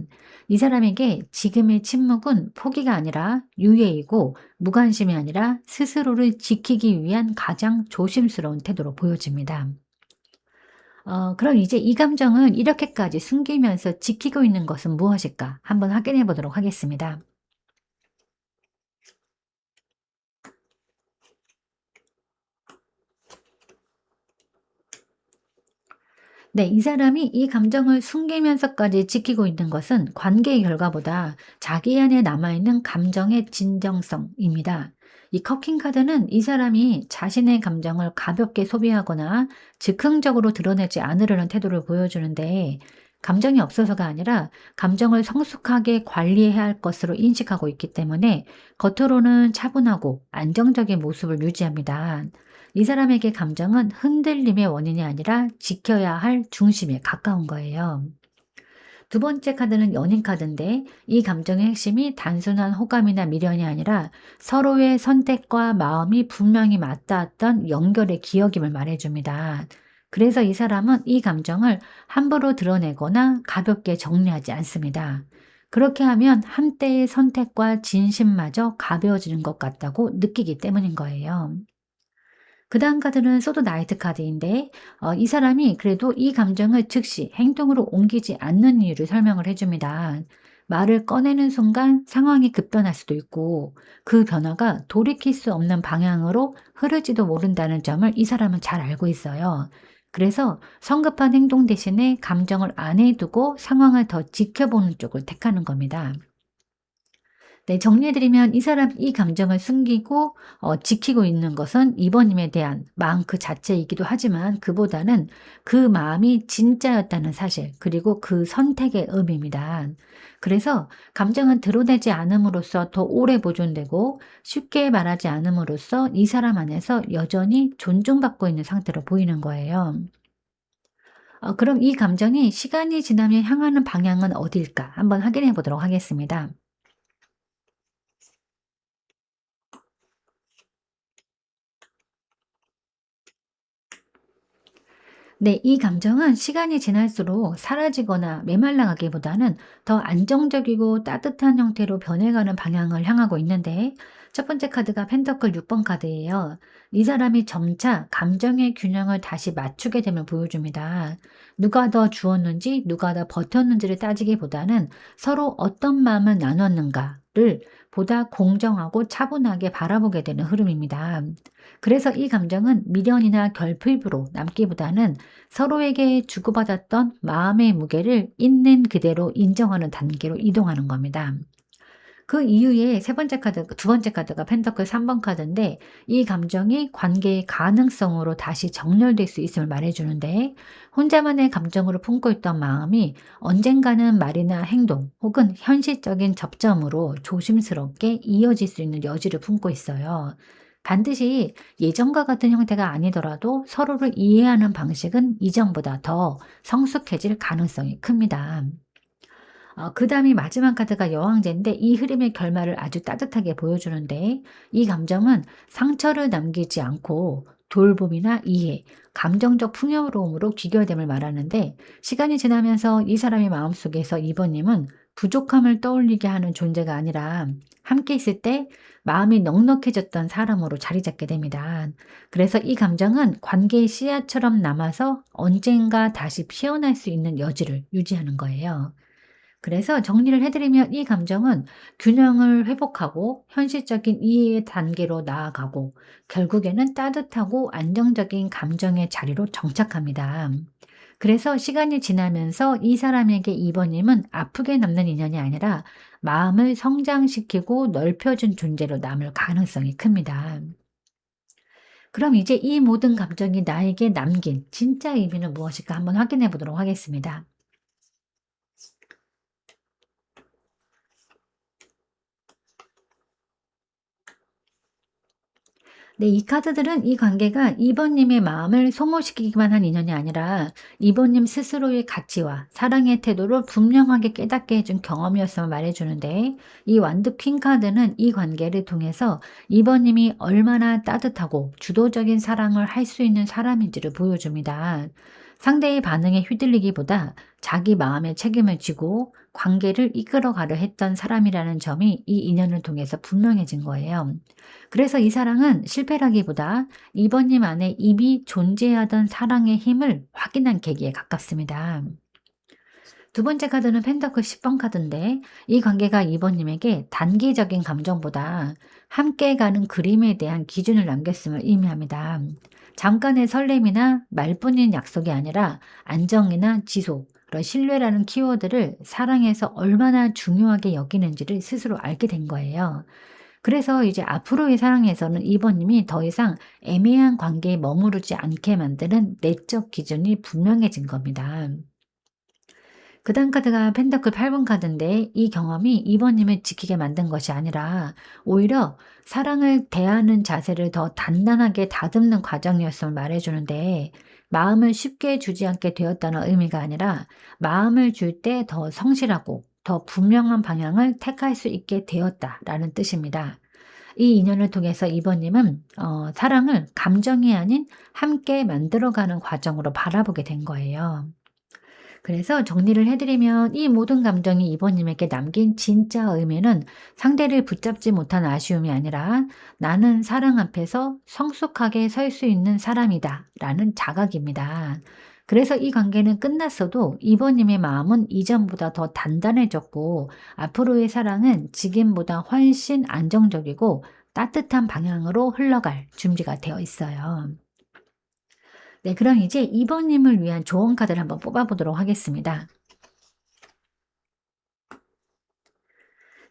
이 사람에게 지금의 침묵은 포기가 아니라 유예이고 무관심이 아니라 스스로를 지키기 위한 가장 조심스러운 태도로 보여집니다. 그럼 이제 이 감정은 이렇게까지 숨기면서 지키고 있는 것은 무엇일까? 한번 확인해 보도록 하겠습니다. 네. 이 사람이 이 감정을 숨기면서까지 지키고 있는 것은 관계의 결과보다 자기 안에 남아있는 감정의 진정성입니다. 이 커킹 카드는 이 사람이 자신의 감정을 가볍게 소비하거나 즉흥적으로 드러내지 않으려는 태도를 보여주는데, 감정이 없어서가 아니라 감정을 성숙하게 관리해야 할 것으로 인식하고 있기 때문에 겉으로는 차분하고 안정적인 모습을 유지합니다. 이 사람에게 감정은 흔들림의 원인이 아니라 지켜야 할 중심에 가까운 거예요. 두 번째 카드는 연인 카드인데 이 감정의 핵심이 단순한 호감이나 미련이 아니라 서로의 선택과 마음이 분명히 맞닿았던 연결의 기억임을 말해줍니다. 그래서 이 사람은 이 감정을 함부로 드러내거나 가볍게 정리하지 않습니다. 그렇게 하면 한때의 선택과 진심마저 가벼워지는 것 같다고 느끼기 때문인 거예요. 그다음 카드는 소드 나이트 카드인데 이 사람이 그래도 이 감정을 즉시 행동으로 옮기지 않는 이유를 설명을 해 줍니다. 말을 꺼내는 순간 상황이 급변할 수도 있고 그 변화가 돌이킬 수 없는 방향으로 흐를지도 모른다는 점을 이 사람은 잘 알고 있어요. 그래서 성급한 행동 대신에 감정을 안에 두고 상황을 더 지켜보는 쪽을 택하는 겁니다. 네, 정리해 드리면 이 사람 이 감정을 숨기고 지키고 있는 것은 이번님에 대한 마음 그 자체이기도 하지만 그보다는 그 마음이 진짜였다는 사실, 그리고 그 선택의 의미입니다. 그래서 감정은 드러내지 않음으로써 더 오래 보존되고 쉽게 말하지 않음으로써 이 사람 안에서 여전히 존중받고 있는 상태로 보이는 거예요. 그럼 이 감정이 시간이 지나면 향하는 방향은 어딜까? 한번 확인해 보도록 하겠습니다. 네, 이 감정은 시간이 지날수록 사라지거나 메말라가기보다는 더 안정적이고 따뜻한 형태로 변해가는 방향을 향하고 있는데, 첫 번째 카드가 펜터클 6번 카드예요. 이 사람이 점차 감정의 균형을 다시 맞추게 됨을 보여줍니다. 누가 더 주었는지, 누가 더 버텼는지를 따지기보다는 서로 어떤 마음을 나눴는가를 보다 공정하고 차분하게 바라보게 되는 흐름입니다. 그래서 이 감정은 미련이나 결핍으로 남기보다는 서로에게 주고받았던 마음의 무게를 있는 그대로 인정하는 단계로 이동하는 겁니다. 그 이후에 세 번째 카드, 두 번째 카드가 펜터클 3번 카드인데, 이 감정이 관계의 가능성으로 다시 정렬될 수 있음을 말해주는데, 혼자만의 감정으로 품고 있던 마음이 언젠가는 말이나 행동 혹은 현실적인 접점으로 조심스럽게 이어질 수 있는 여지를 품고 있어요. 반드시 예전과 같은 형태가 아니더라도 서로를 이해하는 방식은 이전보다 더 성숙해질 가능성이 큽니다. 그다음이 마지막 카드가 여왕제인데, 이 흐름의 결말을 아주 따뜻하게 보여주는데, 이 감정은 상처를 남기지 않고 돌봄이나 이해, 감정적 풍요로움으로 귀결됨을 말하는데, 시간이 지나면서 이 사람의 마음속에서 이번님은 부족함을 떠올리게 하는 존재가 아니라 함께 있을 때 마음이 넉넉해졌던 사람으로 자리 잡게 됩니다. 그래서 이 감정은 관계의 씨앗처럼 남아서 언젠가 다시 피어날 수 있는 여지를 유지하는 거예요. 그래서 정리를 해드리면, 이 감정은 균형을 회복하고 현실적인 이해의 단계로 나아가고 결국에는 따뜻하고 안정적인 감정의 자리로 정착합니다. 그래서 시간이 지나면서 이 사람에게 이번님은 아프게 남는 인연이 아니라 마음을 성장시키고 넓혀준 존재로 남을 가능성이 큽니다. 그럼 이제 이 모든 감정이 나에게 남긴 진짜 의미는 무엇일까 한번 확인해 보도록 하겠습니다. 네, 이 카드들은 이 관계가 이번님의 마음을 소모시키기만 한 인연이 아니라 이번님 스스로의 가치와 사랑의 태도를 분명하게 깨닫게 해준 경험이었음을 말해주는데, 이 완드 퀸 카드는 이 관계를 통해서 이번님이 얼마나 따뜻하고 주도적인 사랑을 할 수 있는 사람인지를 보여줍니다. 상대의 반응에 휘둘리기보다 자기 마음의 책임을 지고 관계를 이끌어가려 했던 사람이라는 점이 이 인연을 통해서 분명해진 거예요. 그래서 이 사랑은 실패라기보다 이번님 안에 이미 존재하던 사랑의 힘을 확인한 계기에 가깝습니다. 두 번째 카드는 펜터클 10번 카드인데, 이 관계가 이번님에게 단기적인 감정보다 함께 가는 그림에 대한 기준을 남겼음을 의미합니다. 잠깐의 설렘이나 말뿐인 약속이 아니라 안정이나 지속, 그런 신뢰라는 키워드를 사랑에서 얼마나 중요하게 여기는지를 스스로 알게 된 거예요. 그래서 이제 앞으로의 사랑에서는 이번님이 더 이상 애매한 관계에 머무르지 않게 만드는 내적 기준이 분명해진 겁니다. 그다음 카드가 펜더클 8번 카드인데, 이 경험이 이번님을 지키게 만든 것이 아니라 오히려 사랑을 대하는 자세를 더 단단하게 다듬는 과정이었음을 말해주는데, 마음을 쉽게 주지 않게 되었다는 의미가 아니라 마음을 줄 때 더 성실하고 더 분명한 방향을 택할 수 있게 되었다라는 뜻입니다. 이 인연을 통해서 이번님은 사랑을 감정이 아닌 함께 만들어가는 과정으로 바라보게 된 거예요. 그래서 정리를 해드리면, 이 모든 감정이 이번님에게 남긴 진짜 의미는 상대를 붙잡지 못한 아쉬움이 아니라 나는 사랑 앞에서 성숙하게 설 수 있는 사람이다 라는 자각입니다. 그래서 이 관계는 끝났어도 이번님의 마음은 이전보다 더 단단해졌고, 앞으로의 사랑은 지금보다 훨씬 안정적이고 따뜻한 방향으로 흘러갈 준비가 되어 있어요. 네, 그럼 이제 2번 님을 위한 조언 카드를 한번 뽑아 보도록 하겠습니다.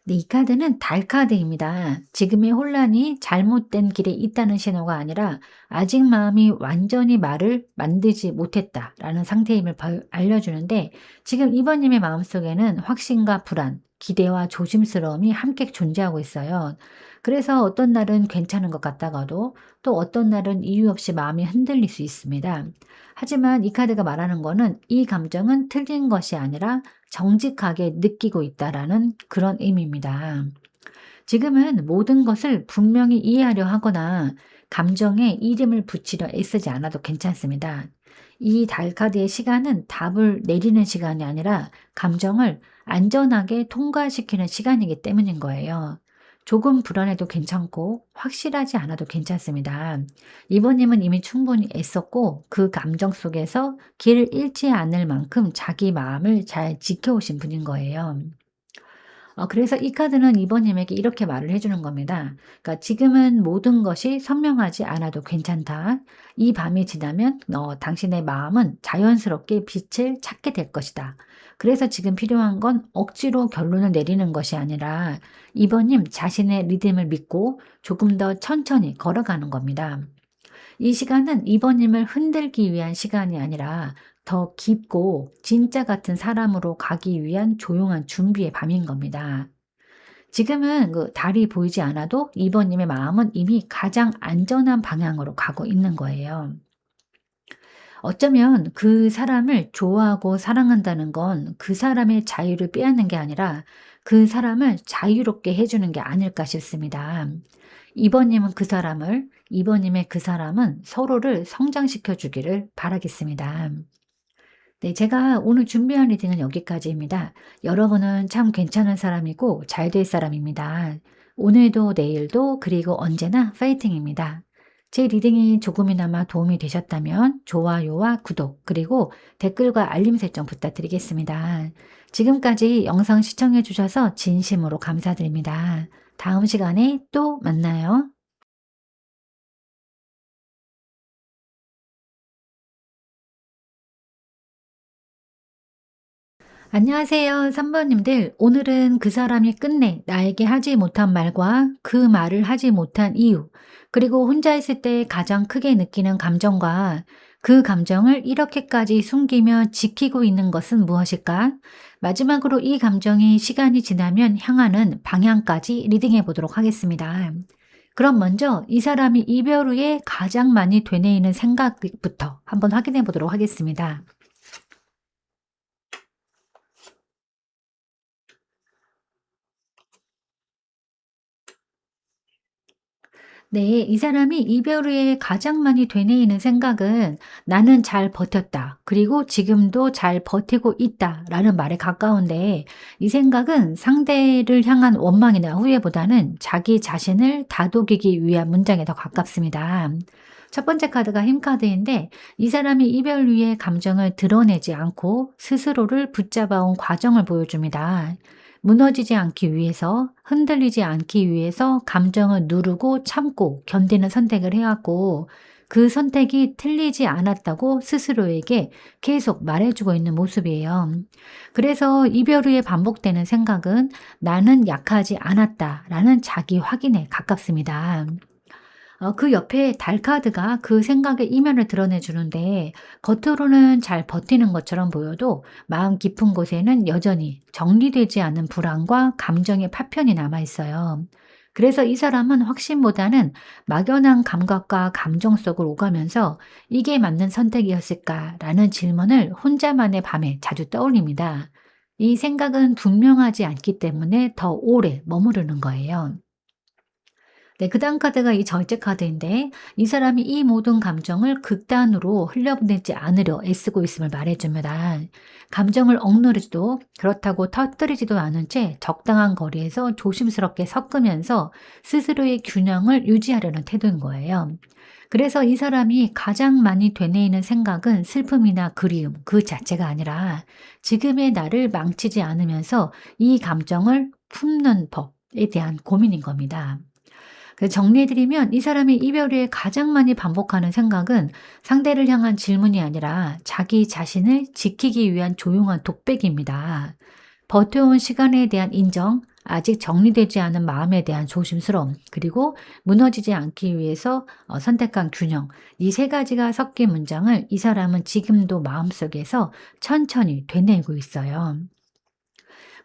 네, 이 카드는 달 카드입니다. 지금의 혼란이 잘못된 길에 있다는 신호가 아니라 아직 마음이 완전히 말을 만들지 못했다라는 상태임을 알려주는데, 지금 이번님의 마음속에는 확신과 불안, 기대와 조심스러움이 함께 존재하고 있어요. 그래서 어떤 날은 괜찮은 것 같다가도 또 어떤 날은 이유 없이 마음이 흔들릴 수 있습니다. 하지만 이 카드가 말하는 거는 이 감정은 틀린 것이 아니라 정직하게 느끼고 있다라는 그런 의미입니다. 지금은 모든 것을 분명히 이해하려 하거나 감정에 이름을 붙이려 애쓰지 않아도 괜찮습니다. 이 달 카드의 시간은 답을 내리는 시간이 아니라 감정을 안전하게 통과시키는 시간이기 때문인 거예요. 조금 불안해도 괜찮고 확실하지 않아도 괜찮습니다. 이번님은 이미 충분히 애썼고 그 감정 속에서 길을 잃지 않을 만큼 자기 마음을 잘 지켜오신 분인 거예요. 그래서 이 카드는 이번님에게 이렇게 말을 해 주는 겁니다. 그러니까 "지금은 모든 것이 선명하지 않아도 괜찮다. 이 밤이 지나면 당신의 마음은 자연스럽게 빛을 찾게 될 것이다. 그래서 지금 필요한 건 억지로 결론을 내리는 것이 아니라 이번님 자신의 리듬을 믿고 조금 더 천천히 걸어가는 겁니다." 이 시간은 이번님을 흔들기 위한 시간이 아니라 더 깊고 진짜 같은 사람으로 가기 위한 조용한 준비의 밤인 겁니다. 지금은 그 달이 보이지 않아도 이번님의 마음은 이미 가장 안전한 방향으로 가고 있는 거예요. 어쩌면 그 사람을 좋아하고 사랑한다는 건 그 사람의 자유를 빼앗는 게 아니라 그 사람을 자유롭게 해주는 게 아닐까 싶습니다. 이번님은 그 사람을, 이번님의 그 사람은 서로를 성장시켜 주기를 바라겠습니다. 네, 제가 오늘 준비한 리딩은 여기까지입니다. 여러분은 참 괜찮은 사람이고 잘 될 사람입니다. 오늘도 내일도 그리고 언제나 파이팅입니다. 제 리딩이 조금이나마 도움이 되셨다면 좋아요와 구독 그리고 댓글과 알림 설정 부탁드리겠습니다. 지금까지 영상 시청해 주셔서 진심으로 감사드립니다. 다음 시간에 또 만나요. 안녕하세요, 3번님들. 오늘은 그 사람이 끝내 나에게 하지 못한 말과 그 말을 하지 못한 이유, 그리고 혼자 있을 때 가장 크게 느끼는 감정과 그 감정을 이렇게까지 숨기며 지키고 있는 것은 무엇일까? 마지막으로 이 감정이 시간이 지나면 향하는 방향까지 리딩해 보도록 하겠습니다. 그럼 먼저 이 사람이 이별 후에 가장 많이 되뇌이는 생각부터 한번 확인해 보도록 하겠습니다. 네, 이 사람이 이별 후에 가장 많이 되뇌이는 생각은 나는 잘 버텼다. 그리고 지금도 잘 버티고 있다. 라는 말에 가까운데 이 생각은 상대를 향한 원망이나 후회보다는 자기 자신을 다독이기 위한 문장에 더 가깝습니다. 첫 번째 카드가 힘 카드인데 이 사람이 이별 후에 감정을 드러내지 않고 스스로를 붙잡아온 과정을 보여줍니다. 무너지지 않기 위해서, 흔들리지 않기 위해서 감정을 누르고 참고 견디는 선택을 해왔고, 그 선택이 틀리지 않았다고 스스로에게 계속 말해주고 있는 모습이에요. 그래서 이별 후에 반복되는 생각은 나는 약하지 않았다라는 자기 확인에 가깝습니다. 그 옆에 달 카드가 그 생각의 이면을 드러내 주는데 겉으로는 잘 버티는 것처럼 보여도 마음 깊은 곳에는 여전히 정리되지 않은 불안과 감정의 파편이 남아 있어요. 그래서 이 사람은 확신보다는 막연한 감각과 감정 속을 오가면서 이게 맞는 선택이었을까라는 질문을 혼자만의 밤에 자주 떠올립니다. 이 생각은 분명하지 않기 때문에 더 오래 머무르는 거예요. 네, 그다음 카드가 이 절제 카드인데 이 사람이 이 모든 감정을 극단으로 흘려보내지 않으려 애쓰고 있음을 말해줍니다. 감정을 억누르지도 그렇다고 터뜨리지도 않은 채 적당한 거리에서 조심스럽게 섞으면서 스스로의 균형을 유지하려는 태도인 거예요. 그래서 이 사람이 가장 많이 되뇌이는 생각은 슬픔이나 그리움 그 자체가 아니라 지금의 나를 망치지 않으면서 이 감정을 품는 법에 대한 고민인 겁니다. 정리해드리면 이 사람이 이별 후에 가장 많이 반복하는 생각은 상대를 향한 질문이 아니라 자기 자신을 지키기 위한 조용한 독백입니다. 버텨온 시간에 대한 인정, 아직 정리되지 않은 마음에 대한 조심스러움, 그리고 무너지지 않기 위해서 선택한 균형, 이 세 가지가 섞인 문장을 이 사람은 지금도 마음속에서 천천히 되뇌고 있어요.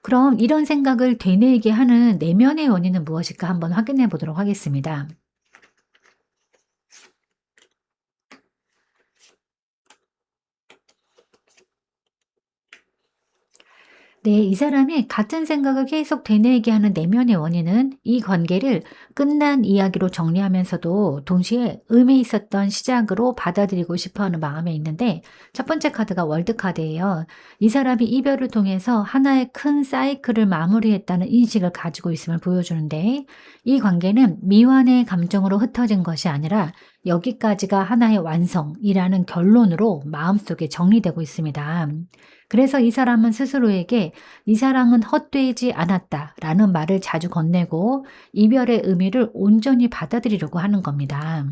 그럼 이런 생각을 되뇌이게 하는 내면의 원인은 무엇일까 한번 확인해 보도록 하겠습니다. 네, 이 사람이 같은 생각을 계속 되뇌이게 하는 내면의 원인은 이 관계를 끝난 이야기로 정리하면서도 동시에 의미 있었던 시작으로 받아들이고 싶어 하는 마음에 있는데, 첫 번째 카드가 월드 카드예요. 이 사람이 이별을 통해서 하나의 큰 사이클을 마무리했다는 인식을 가지고 있음을 보여주는데, 이 관계는 미완의 감정으로 흩어진 것이 아니라 여기까지가 하나의 완성이라는 결론으로 마음속에 정리되고 있습니다. 그래서 이 사람은 스스로에게 "이 사랑은 헛되지 않았다."라는 말을 자주 건네고 이별의 의미를 온전히 받아들이려고 하는 겁니다.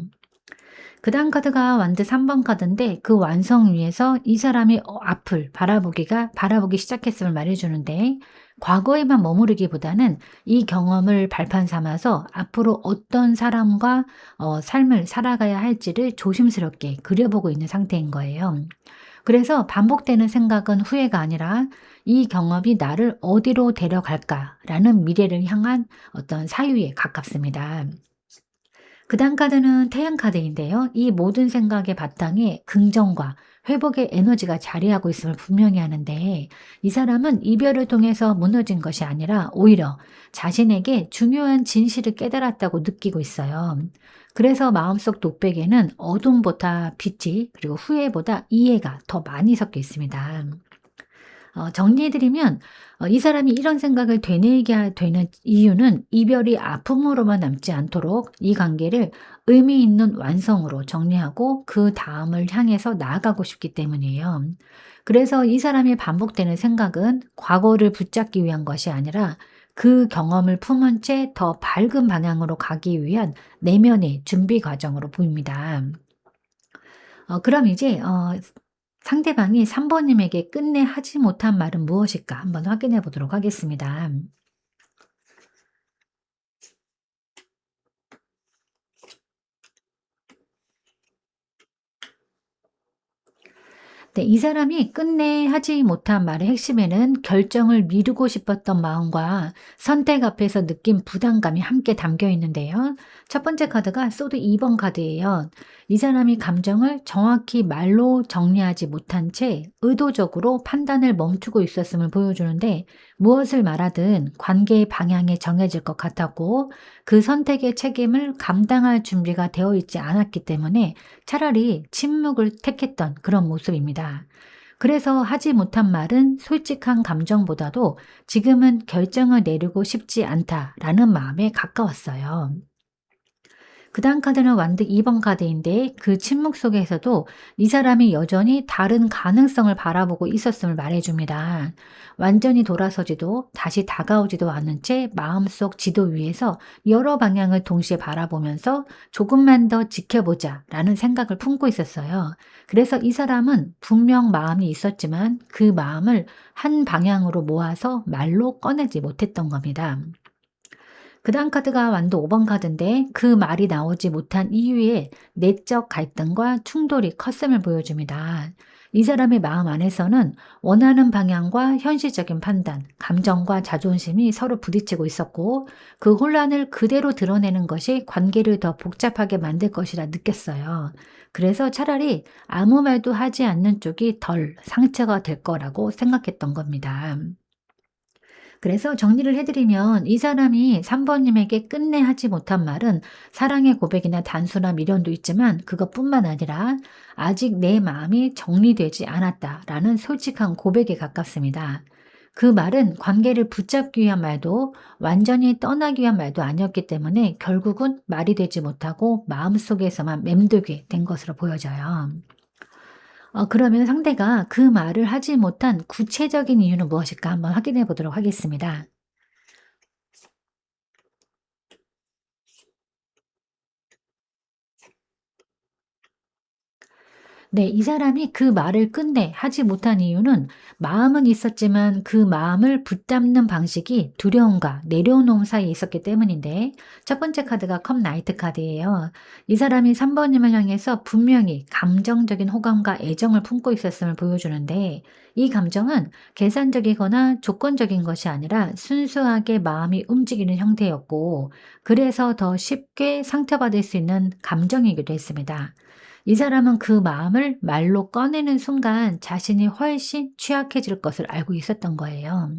그다음 카드가 완드 3번 카드인데, 그 완성 위에서 이 사람이 앞을 바라보기 시작했음을 말해 주는데, 과거에만 머무르기보다는 이 경험을 발판 삼아서 앞으로 어떤 사람과 삶을 살아가야 할지를 조심스럽게 그려보고 있는 상태인 거예요. 그래서 반복되는 생각은 후회가 아니라 '이 경험이 나를 어디로 데려갈까?'라는 미래를 향한 어떤 사유에 가깝습니다. 그다음 카드는 태양 카드인데요. 이 모든 생각의 바탕에 긍정과 회복의 에너지가 자리하고 있음을 분명히 하는데, 이 사람은 이별을 통해서 무너진 것이 아니라 오히려 자신에게 중요한 진실을 깨달았다고 느끼고 있어요. 그래서 마음속 독백에는 어둠보다 빛이, 그리고 후회보다 이해가 더 많이 섞여 있습니다. 정리해 드리면, 이 사람이 이런 생각을 되뇌이게 되는 이유는 이별이 아픔으로만 남지 않도록 이 관계를 의미 있는 완성으로 정리하고 그다음을 향해서 나아가고 싶기 때문이에요. 그래서 이 사람이 반복되는 생각은 과거를 붙잡기 위한 것이 아니라 그 경험을 품은 채 더 밝은 방향으로 가기 위한 내면의 준비 과정으로 보입니다. 그럼 이제 상대방이 3 번님에게 끝내 하지 못한 말은 무엇일까 한번 확인해 보도록 하겠습니다. 네, 이 사람이 끝내 하지 못한 말의 핵심에는 결정을 미루고 싶었던 마음과 선택 앞에서 느낀 부담감이 함께 담겨 있는데요. 첫 번째 카드가 소드 2번 카드예요. 이 사람이 감정을 정확히 말로 정리하지 못한 채 의도적으로 판단을 멈추고 있었음을 보여주는데, 무엇을 말하든 관계의 방향이 정해질 것 같았고 그 선택의 책임을 감당할 준비가 되어 있지 않았기 때문에 차라리 침묵을 택했던 그런 모습입니다. 그래서 하지 못한 말은 솔직한 감정보다도 지금은 결정을 내리고 싶지 않다라는 마음에 가까웠어요. 그다음 카드는 완드 2번 카드인데, 그 침묵 속에서도 이 사람이 여전히 다른 가능성을 바라보고 있었음을 말해 줍니다. 완전히 돌아서지도 다시 다가오지도 않은 채 마음속 지도 위에서 여러 방향을 동시에 바라보면서 '조금만 더 지켜보자.'라는 생각을 품고 있었어요. 그래서 이 사람은 분명 마음이 있었지만 그 마음을 한 방향으로 모아서 말로 꺼내지 못했던 겁니다. 그다음 카드가 완도 5번 카드인데, 그 말이 나오지 못한 이유에 내적 갈등과 충돌이 컸음을 보여줍니다. 이 사람의 마음 안에서는 원하는 방향과 현실적인 판단, 감정과 자존심이 서로 부딪히고 있었고, 그 혼란을 그대로 드러내는 것이 관계를 더 복잡하게 만들 것이라 느꼈어요. 그래서 차라리 아무 말도 하지 않는 쪽이 덜 상처가 될 거라고 생각했던 겁니다. 그래서 정리를 해 드리면, 이 사람이 3 번님에게 끝내 하지 못한 말은 사랑의 고백이나 단순한 미련도 있지만 그것뿐만 아니라 '아직 내 마음이 정리되지 않았다.'라는 솔직한 고백에 가깝습니다. 그 말은 관계를 붙잡기 위한 말도 완전히 떠나기 위한 말도 아니었기 때문에 결국은 말이 되지 못하고 마음속에서만 맴돌게 된 것으로 보여져요. 그러면 상대가 그 말을 하지 못한 구체적인 이유는 무엇일까 한번 확인해 보도록 하겠습니다. 네. 이 사람이 그 말을 끝내 하지 못한 이유는 마음은 있었지만 그 마음을 붙잡는 방식이 두려움과 내려놓음 사이에 있었기 때문인데, 첫 번째 카드가 컵 나이트 카드예요. 이 사람이 3 번님을 향해서 분명히 감정적인 호감과 애정을 품고 있었음을 보여주는데, 이 감정은 계산적이거나 조건적인 것이 아니라 순수하게 마음이 움직이는 형태였고, 그래서 더 쉽게 상처받을 수 있는 감정이기도 했습니다. 이 사람은 그 마음을 말로 꺼내는 순간 자신이 훨씬 취약해질 것을 알고 있었던 거예요.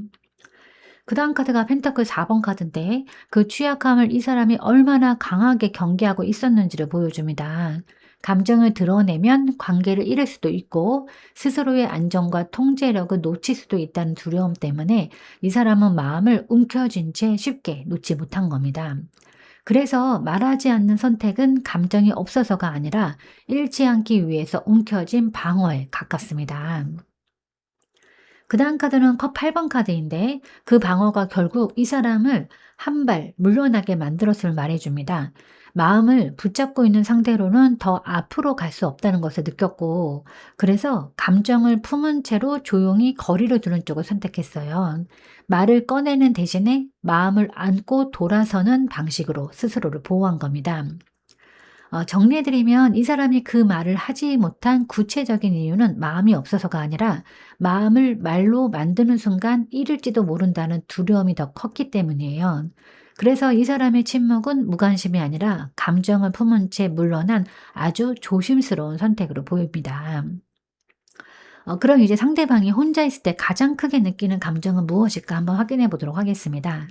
그다음 카드가 펜터클 4번 카드인데 그 취약함을 이 사람이 얼마나 강하게 경계하고 있었는지를 보여줍니다. 감정을 드러내면 관계를 잃을 수도 있고 스스로의 안정과 통제력을 놓칠 수도 있다는 두려움 때문에 이 사람은 마음을 움켜쥔 채 쉽게 놓지 못한 겁니다. 그래서 말하지 않는 선택은 감정이 없어서가 아니라 잃지 않기 위해서 움켜쥔 방어에 가깝습니다. 그다음 카드는 컵 8번 카드인데 그 방어가 결국 이 사람을 한 발 물러나게 만들었음을 말해 줍니다. 마음을 붙잡고 있는 상태로는 더 앞으로 갈 수 없다는 것을 느꼈고 그래서 감정을 품은 채로 조용히 거리를 두는 쪽을 선택했어요. 말을 꺼내는 대신에 마음을 안고 돌아서는 방식으로 스스로를 보호한 겁니다. 정리해 드리면 이 사람이 그 말을 하지 못한 구체적인 이유는 마음이 없어서가 아니라 마음을 말로 만드는 순간 잃을지도 모른다는 두려움이 더 컸기 때문이에요. 그래서 이 사람의 침묵은 무관심이 아니라 감정을 품은 채 물러난 아주 조심스러운 선택으로 보입니다. 그럼 이제 상대방이 혼자 있을 때 가장 크게 느끼는 감정은 무엇일까 한번 확인해 보도록 하겠습니다.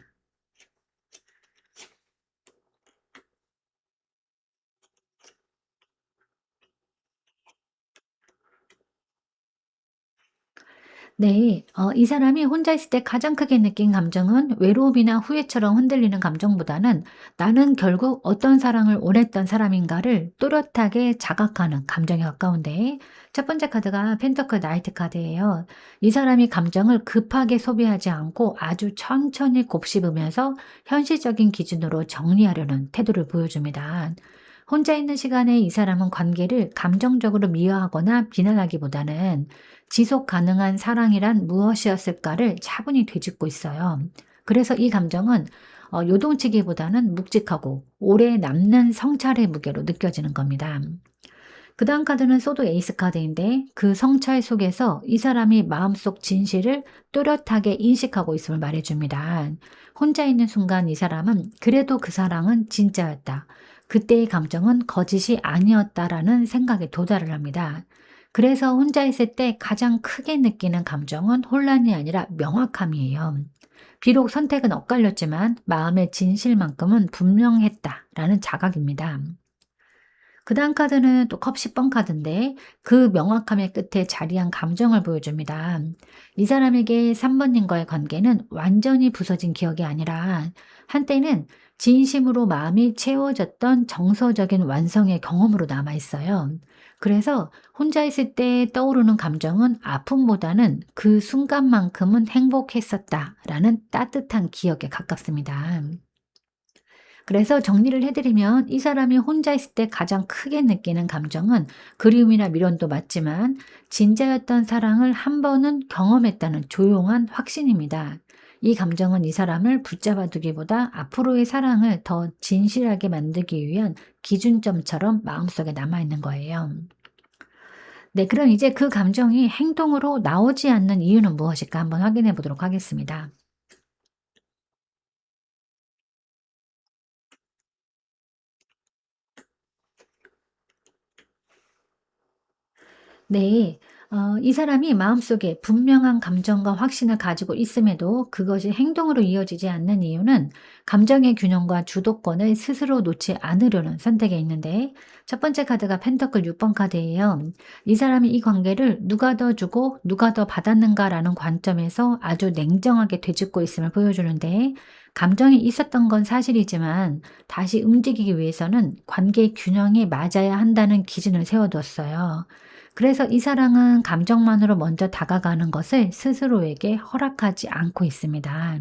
네. 이 사람이 혼자 있을 때 가장 크게 느낀 감정은 외로움이나 후회처럼 흔들리는 감정보다는 '나는 결국 어떤 사랑을 원했던 사람인가.'를 또렷하게 자각하는 감정에 가까운데 첫 번째 카드가 펜터클 나이트 카드예요. 이 사람이 감정을 급하게 소비하지 않고 아주 천천히 곱씹으면서 현실적인 기준으로 정리하려는 태도를 보여줍니다. 혼자 있는 시간에 이 사람은 관계를 감정적으로 미화하거나 비난하기보다는 지속 가능한 사랑이란 무엇이었을까를 차분히 되짚고 있어요. 그래서 이 감정은 요동치기보다는 묵직하고 오래 남는 성찰의 무게로 느껴지는 겁니다. 그 다음 카드는 소드 에이스 카드인데 그 성찰 속에서 이 사람이 마음속 진실을 또렷하게 인식하고 있음을 말해줍니다. 혼자 있는 순간 이 사람은 그래도 그 사랑은 진짜였다. 그때의 감정은 거짓이 아니었다라는 생각에 도달을 합니다. 그래서 혼자 있을 때 가장 크게 느끼는 감정은 혼란이 아니라 명확함이에요. 비록 선택은 엇갈렸지만 마음의 진실만큼은 분명했다라는 자각입니다. 그다음 카드는 또 컵 10번 카드인데 그 명확함의 끝에 자리한 감정을 보여줍니다. 이 사람에게 3 번님과의 관계는 완전히 부서진 기억이 아니라 한때는 진심으로 마음이 채워졌던 정서적인 완성의 경험으로 남아 있어요. 그래서 혼자 있을 때 떠오르는 감정은 아픔보다는 그 순간만큼은 행복했었다라는 따뜻한 기억에 가깝습니다. 그래서 정리를 해 드리면 이 사람이 혼자 있을 때 가장 크게 느끼는 감정은 그리움이나 미련도 맞지만 진짜였던 사랑을 한 번은 경험했다는 조용한 확신입니다. 이 감정은 이 사람을 붙잡아 두기보다 앞으로의 사랑을 더 진실하게 만들기 위한 기준점처럼 마음속에 남아 있는 거예요. 네, 그럼 이제 그 감정이 행동으로 나오지 않는 이유는 무엇일까 한번 확인해 보도록 하겠습니다. 네. 이 사람이 마음속에 분명한 감정과 확신을 가지고 있음에도 그것이 행동으로 이어지지 않는 이유는 감정의 균형과 주도권을 스스로 놓지 않으려는 선택에 있는데 첫 번째 카드가 펜터클 6번 카드예요. 이 사람이 이 관계를 누가 더 주고 누가 더 받았는가라는 관점에서 아주 냉정하게 되짚고 있음을 보여주는데 감정이 있었던 건 사실이지만 다시 움직이기 위해서는 관계 균형이 맞아야 한다는 기준을 세워두었어요. 그래서 이 사랑은 감정만으로 먼저 다가가는 것을 스스로에게 허락하지 않고 있습니다.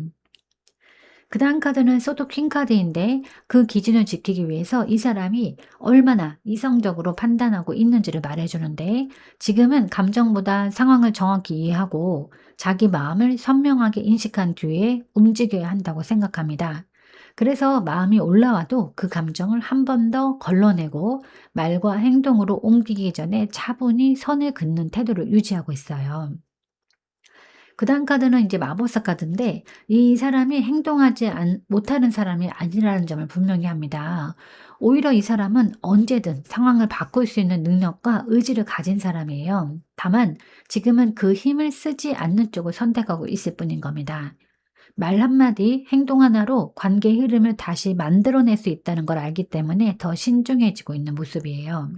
그다음 카드는 소드 퀸 카드인데 그 기준을 지키기 위해서 이 사람이 얼마나 이성적으로 판단하고 있는지를 말해주는데 지금은 감정보다 상황을 정확히 이해하고 자기 마음을 선명하게 인식한 뒤에 움직여야 한다고 생각합니다. 그래서 마음이 올라와도 그 감정을 한 번 더 걸러내고 말과 행동으로 옮기기 전에 차분히 선을 긋는 태도를 유지하고 있어요. 그다음 카드는 이제 마법사 카드인데 이 사람이 행동하지 못하는 사람이 아니라는 점을 분명히 합니다. 오히려 이 사람은 언제든 상황을 바꿀 수 있는 능력과 의지를 가진 사람이에요. 다만 지금은 그 힘을 쓰지 않는 쪽을 선택하고 있을 뿐인 겁니다. 말 한마디, 행동 하나로 관계의 흐름을 다시 만들어낼 수 있다는 걸 알기 때문에 더 신중해지고 있는 모습이에요.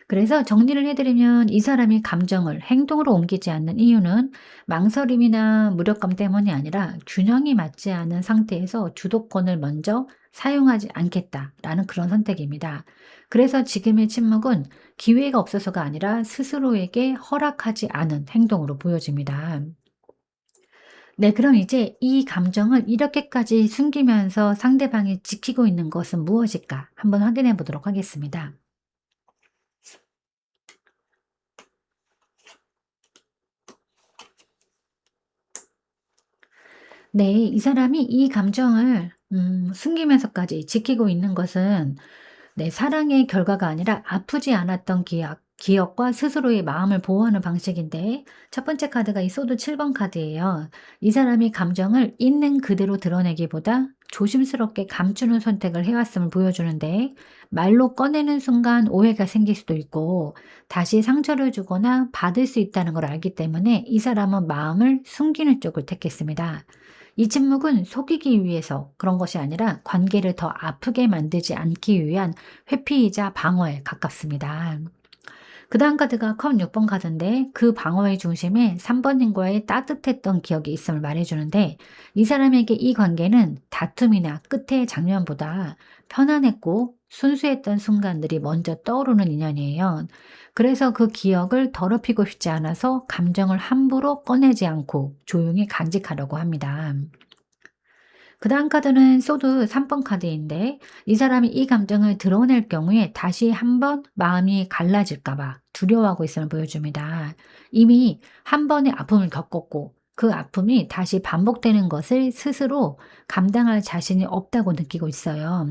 그래서 정리를 해드리면 이 사람이 감정을 행동으로 옮기지 않는 이유는 망설임이나 무력감 때문이 아니라 균형이 맞지 않은 상태에서 주도권을 먼저 사용하지 않겠다라는 그런 선택입니다. 그래서 지금의 침묵은 기회가 없어서가 아니라 스스로에게 허락하지 않은 행동으로 보여집니다. 네, 그럼 이제 이 감정을 이렇게까지 숨기면서 상대방이 지키고 있는 것은 무엇일까? 한번 확인해 보도록 하겠습니다. 네. 이 사람이 이 감정을 숨기면서까지 지키고 있는 것은 네, 사랑의 결과가 아니라 아프지 않았던 기억과 스스로의 마음을 보호하는 방식인데 첫 번째 카드가 이 소드 7번 카드예요. 이 사람이 감정을 있는 그대로 드러내기보다 조심스럽게 감추는 선택을 해왔음을 보여주는데 말로 꺼내는 순간 오해가 생길 수도 있고 다시 상처를 주거나 받을 수 있다는 걸 알기 때문에 이 사람은 마음을 숨기는 쪽을 택했습니다. 이 침묵은 속이기 위해서 그런 것이 아니라 관계를 더 아프게 만들지 않기 위한 회피이자 방어에 가깝습니다. 그다음 카드가 컵 6번 카드인데 그 방어의 중심에 3번님과의 따뜻했던 기억이 있음을 말해주는데 이 사람에게 이 관계는 다툼이나 끝의 장면보다 편안했고 순수했던 순간들이 먼저 떠오르는 인연이에요. 그래서 그 기억을 더럽히고 싶지 않아서 감정을 함부로 꺼내지 않고 조용히 간직하려고 합니다. 그다음 카드는 소드 3번 카드인데 이 사람이 이 감정을 드러낼 경우에 다시 한번 마음이 갈라질까 봐 두려워하고 있음을 보여줍니다. 이미 한 번의 아픔을 겪었고 그 아픔이 다시 반복되는 것을 스스로 감당할 자신이 없다고 느끼고 있어요.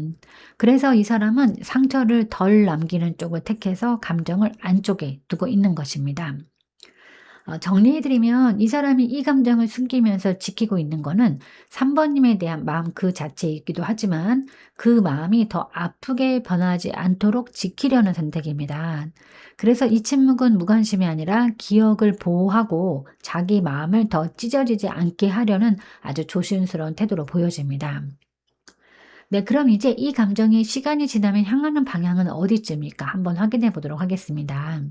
그래서 이 사람은 상처를 덜 남기는 쪽을 택해서 감정을 안쪽에 두고 있는 것입니다. 정리해 드리면 이 사람이 이 감정을 숨기면서 지키고 있는 거는 3 번님에 대한 마음 그 자체이기도 하지만 그 마음이 더 아프게 변하지 않도록 지키려는 선택입니다. 그래서 이 침묵은 무관심이 아니라 기억을 보호하고 자기 마음을 더 찢어지지 않게 하려는 아주 조심스러운 태도로 보여집니다. 네, 그럼 이제 이 감정이 시간이 지나면 향하는 방향은 어디쯤일까? 한번 확인해 보도록 하겠습니다.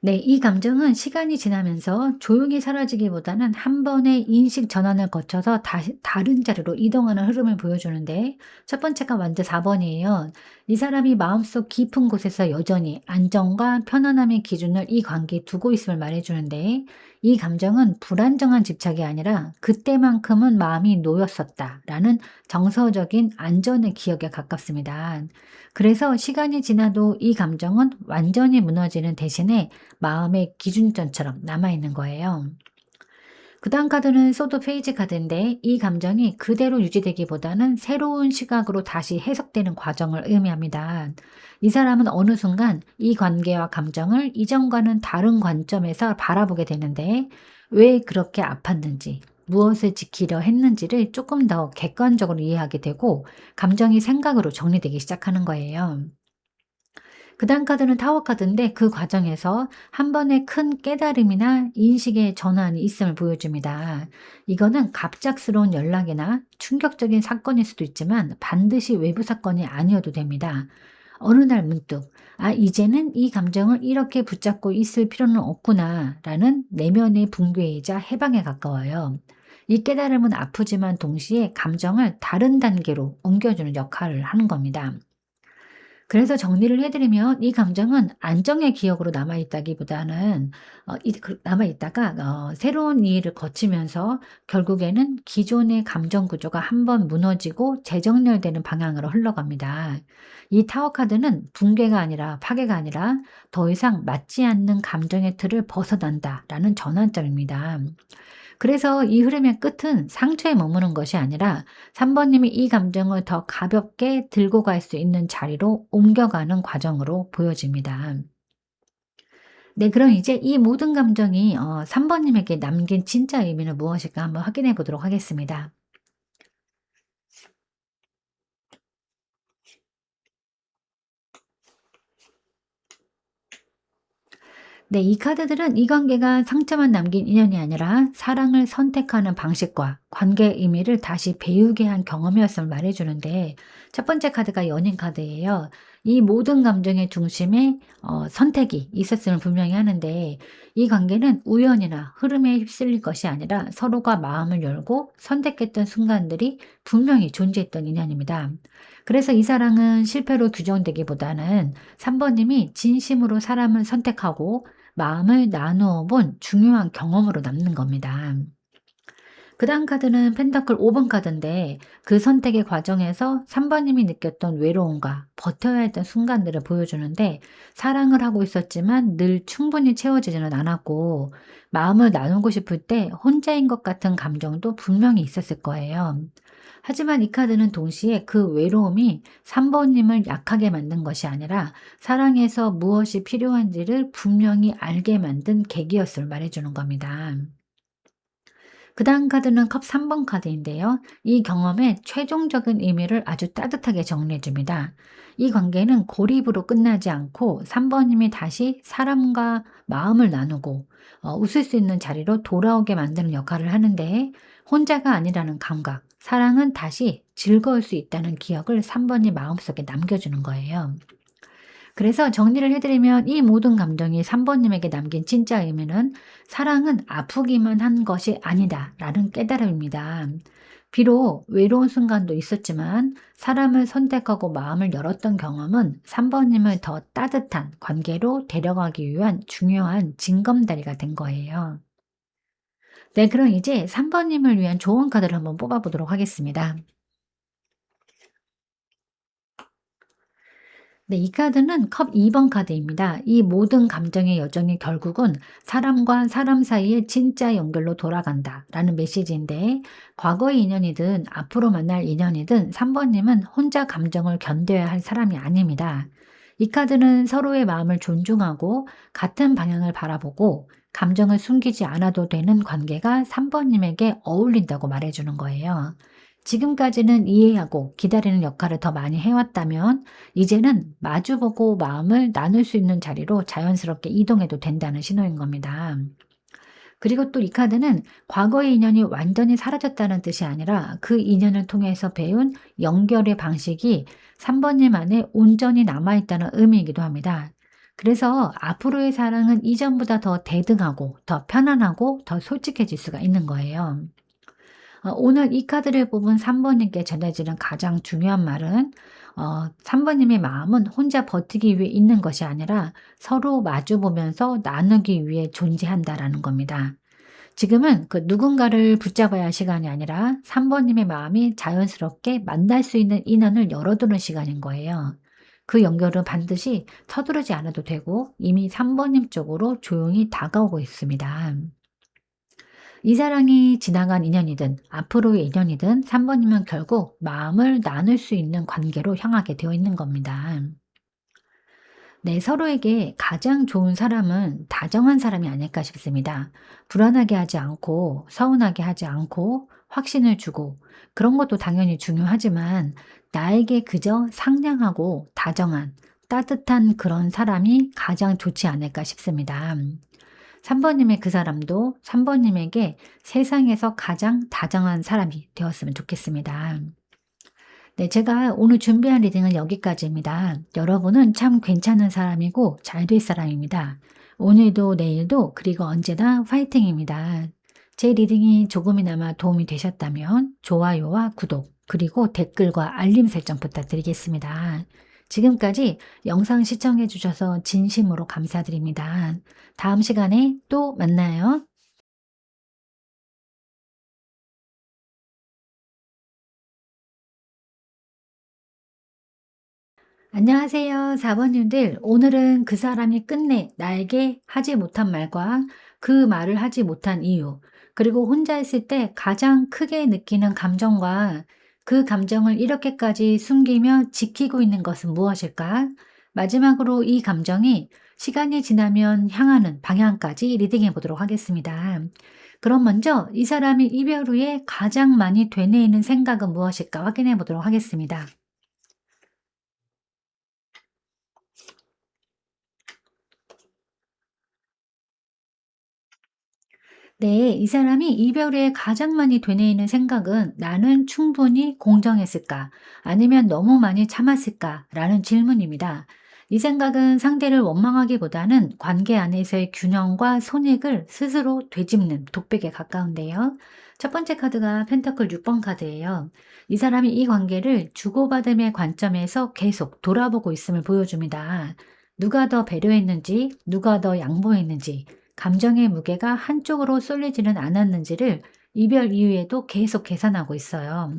네, 이 감정은 시간이 지나면서 조용히 사라지기보다는 한 번의 인식 전환을 거쳐서 다시 다른 자리로 이동하는 흐름을 보여주는데 첫 번째가 완전 4번이에요. 이 사람이 마음속 깊은 곳에서 여전히 안정과 편안함의 기준을 이 관계에 두고 있음을 말해주는데 이 감정은 불안정한 집착이 아니라 그때만큼은 마음이 놓였었다라는 정서적인 안전의 기억에 가깝습니다. 그래서 시간이 지나도 이 감정은 완전히 무너지는 대신에 마음의 기준점처럼 남아있는 거예요. 그다음 카드는 소드 페이지 카드인데 이 감정이 그대로 유지되기보다는 새로운 시각으로 다시 해석되는 과정을 의미합니다. 이 사람은 어느 순간 이 관계와 감정을 이전과는 다른 관점에서 바라보게 되는데 왜 그렇게 아팠는지, 무엇을 지키려 했는지를 조금 더 객관적으로 이해하게 되고 감정이 생각으로 정리되기 시작하는 거예요. 그다음 카드는 타워 카드인데 그 과정에서 한 번의 큰 깨달음이나 인식의 전환이 있음을 보여줍니다. 이거는 갑작스러운 연락이나 충격적인 사건일 수도 있지만 반드시 외부 사건이 아니어도 됩니다. 어느 날 문득 '아 이제는 이 감정을 이렇게 붙잡고 있을 필요는 없구나.'라는 내면의 붕괴이자 해방에 가까워요. 이 깨달음은 아프지만 동시에 감정을 다른 단계로 옮겨주는 역할을 하는 겁니다. 그래서 정리를 해 드리면 이 감정은 안정의 기억으로 남아 있다기보다는 남아 있다가 새로운 이해를 거치면서 결국에는 기존의 감정 구조가 한번 무너지고 재정렬되는 방향으로 흘러갑니다. 이 타워 카드는 붕괴가 아니라 파괴가 아니라 더 이상 맞지 않는 감정의 틀을 벗어난다라는 전환점입니다. 그래서 이 흐름의 끝은 상처에 머무는 것이 아니라 3번님이 이 감정을 더 가볍게 들고 갈 수 있는 자리로 옮겨가는 과정으로 보여집니다. 네, 그럼 이제 이 모든 감정이 3번님에게 남긴 진짜 의미는 무엇일까 한번 확인해 보도록 하겠습니다. 네, 이 카드들은 이 관계가 상처만 남긴 인연이 아니라 사랑을 선택하는 방식과 관계의 의미를 다시 배우게 한 경험이었음을 말해주는데, 첫 번째 카드가 연인 카드예요. 이 모든 감정의 중심에 선택이 있었음을 분명히 하는데, 이 관계는 우연이나 흐름에 휩쓸릴 것이 아니라 서로가 마음을 열고 선택했던 순간들이 분명히 존재했던 인연입니다. 그래서 이 사랑은 실패로 규정되기보다는 3번님이 진심으로 사람을 선택하고 마음을 나누어 본 중요한 경험으로 남는 겁니다. 그다음 카드는 펜타클 5번 카드인데, 그 선택의 과정에서 3번님이 느꼈던 외로움과 버텨야 했던 순간들을 보여주는데, 사랑을 하고 있었지만 늘 충분히 채워지지는 않았고 마음을 나누고 싶을 때 혼자인 것 같은 감정도 분명히 있었을 거예요. 하지만 이 카드는 동시에 그 외로움이 3번님을 약하게 만든 것이 아니라 사랑에서 무엇이 필요한지를 분명히 알게 만든 계기였음을 말해주는 겁니다. 그 다음 카드는 컵 3번 카드인데요. 이 경험의 최종적인 의미를 아주 따뜻하게 정리해 줍니다. 이 관계는 고립으로 끝나지 않고 3번님이 다시 사람과 마음을 나누고 웃을 수 있는 자리로 돌아오게 만드는 역할을 하는데, 혼자가 아니라는 감각, 사랑은 다시 즐거울 수 있다는 기억을 3번이 마음속에 남겨주는 거예요. 그래서 정리를 해드리면 이 모든 감정이 3번님에게 남긴 진짜 의미는 사랑은 아프기만 한 것이 아니다 라는 깨달음입니다. 비록 외로운 순간도 있었지만 사람을 선택하고 마음을 열었던 경험은 3번님을 더 따뜻한 관계로 데려가기 위한 중요한 징검다리가 된 거예요. 네, 그럼 이제 3번님을 위한 좋은 카드를 한번 뽑아보도록 하겠습니다. 네, 이 카드는 컵 2번 카드입니다. 이 모든 감정의 여정이 결국은 사람과 사람 사이의 진짜 연결로 돌아간다라는 메시지인데, 과거의 인연이든 앞으로 만날 인연이든 3번님은 혼자 감정을 견뎌야 할 사람이 아닙니다. 이 카드는 서로의 마음을 존중하고 같은 방향을 바라보고 감정을 숨기지 않아도 되는 관계가 3번님에게 어울린다고 말해주는 거예요. 지금까지는 이해하고 기다리는 역할을 더 많이 해왔다면, 이제는 마주보고 마음을 나눌 수 있는 자리로 자연스럽게 이동해도 된다는 신호인 겁니다. 그리고 또 이 카드는 과거의 인연이 완전히 사라졌다는 뜻이 아니라 그 인연을 통해서 배운 연결의 방식이 3번님 안에 온전히 남아있다는 의미이기도 합니다. 그래서 앞으로의 사랑은 이전보다 더 대등하고 더 편안하고 더 솔직해질 수가 있는 거예요. 오늘 이 카드를 뽑은 3번님께 전해지는 가장 중요한 말은, 3번님의 마음은 혼자 버티기 위해 있는 것이 아니라 서로 마주보면서 나누기 위해 존재한다라는 겁니다. 지금은 그 누군가를 붙잡아야 할 시간이 아니라 3번님의 마음이 자연스럽게 만날 수 있는 인연을 열어두는 시간인 거예요. 그 연결은 반드시 서두르지 않아도 되고 이미 3번님 쪽으로 조용히 다가오고 있습니다. 이 사랑이 지나간 인연이든 앞으로의 인연이든 3번이면 결국 마음을 나눌 수 있는 관계로 향하게 되어 있는 겁니다. 네, 서로에게 가장 좋은 사람은 다정한 사람이 아닐까 싶습니다. 불안하게 하지 않고, 서운하게 하지 않고, 확신을 주고, 그런 것도 당연히 중요하지만, 나에게 그저 상냥하고 다정한, 따뜻한 그런 사람이 가장 좋지 않을까 싶습니다. 3번님의 그 사람도 3번님에게 세상에서 가장 다정한 사람이 되었으면 좋겠습니다. 네, 제가 오늘 준비한 리딩은 여기까지입니다. 여러분은 참 괜찮은 사람이고 잘 될 사람입니다. 오늘도 내일도 그리고 언제나 화이팅입니다. 제 리딩이 조금이나마 도움이 되셨다면 좋아요와 구독 그리고 댓글과 알림 설정 부탁드리겠습니다. 지금까지 영상 시청해 주셔서 진심으로 감사드립니다. 다음 시간에 또 만나요. 안녕하세요. 4번님들. 오늘은 그 사람이 끝내 나에게 하지 못한 말과 그 말을 하지 못한 이유, 그리고 혼자 있을 때 가장 크게 느끼는 감정과 그 감정을 이렇게까지 숨기며 지키고 있는 것은 무엇일까? 마지막으로 이 감정이 시간이 지나면 향하는 방향까지 리딩해 보도록 하겠습니다. 그럼 먼저 이 사람이 이별 후에 가장 많이 되뇌이는 생각은 무엇일까 확인해 보도록 하겠습니다. 네, 이 사람이 이별 후에 가장 많이 되뇌이는 생각은 나는 충분히 공정했을까? 아니면 너무 많이 참았을까? 라는 질문입니다. 이 생각은 상대를 원망하기보다는 관계 안에서의 균형과 손익을 스스로 되짚는 독백에 가까운데요. 첫 번째 카드가 펜터클 6번 카드예요. 이 사람이 이 관계를 주고받음의 관점에서 계속 돌아보고 있음을 보여줍니다. 누가 더 배려했는지, 누가 더 양보했는지, 감정의 무게가 한쪽으로 쏠리지는 않았는지를 이별 이후에도 계속 계산하고 있어요.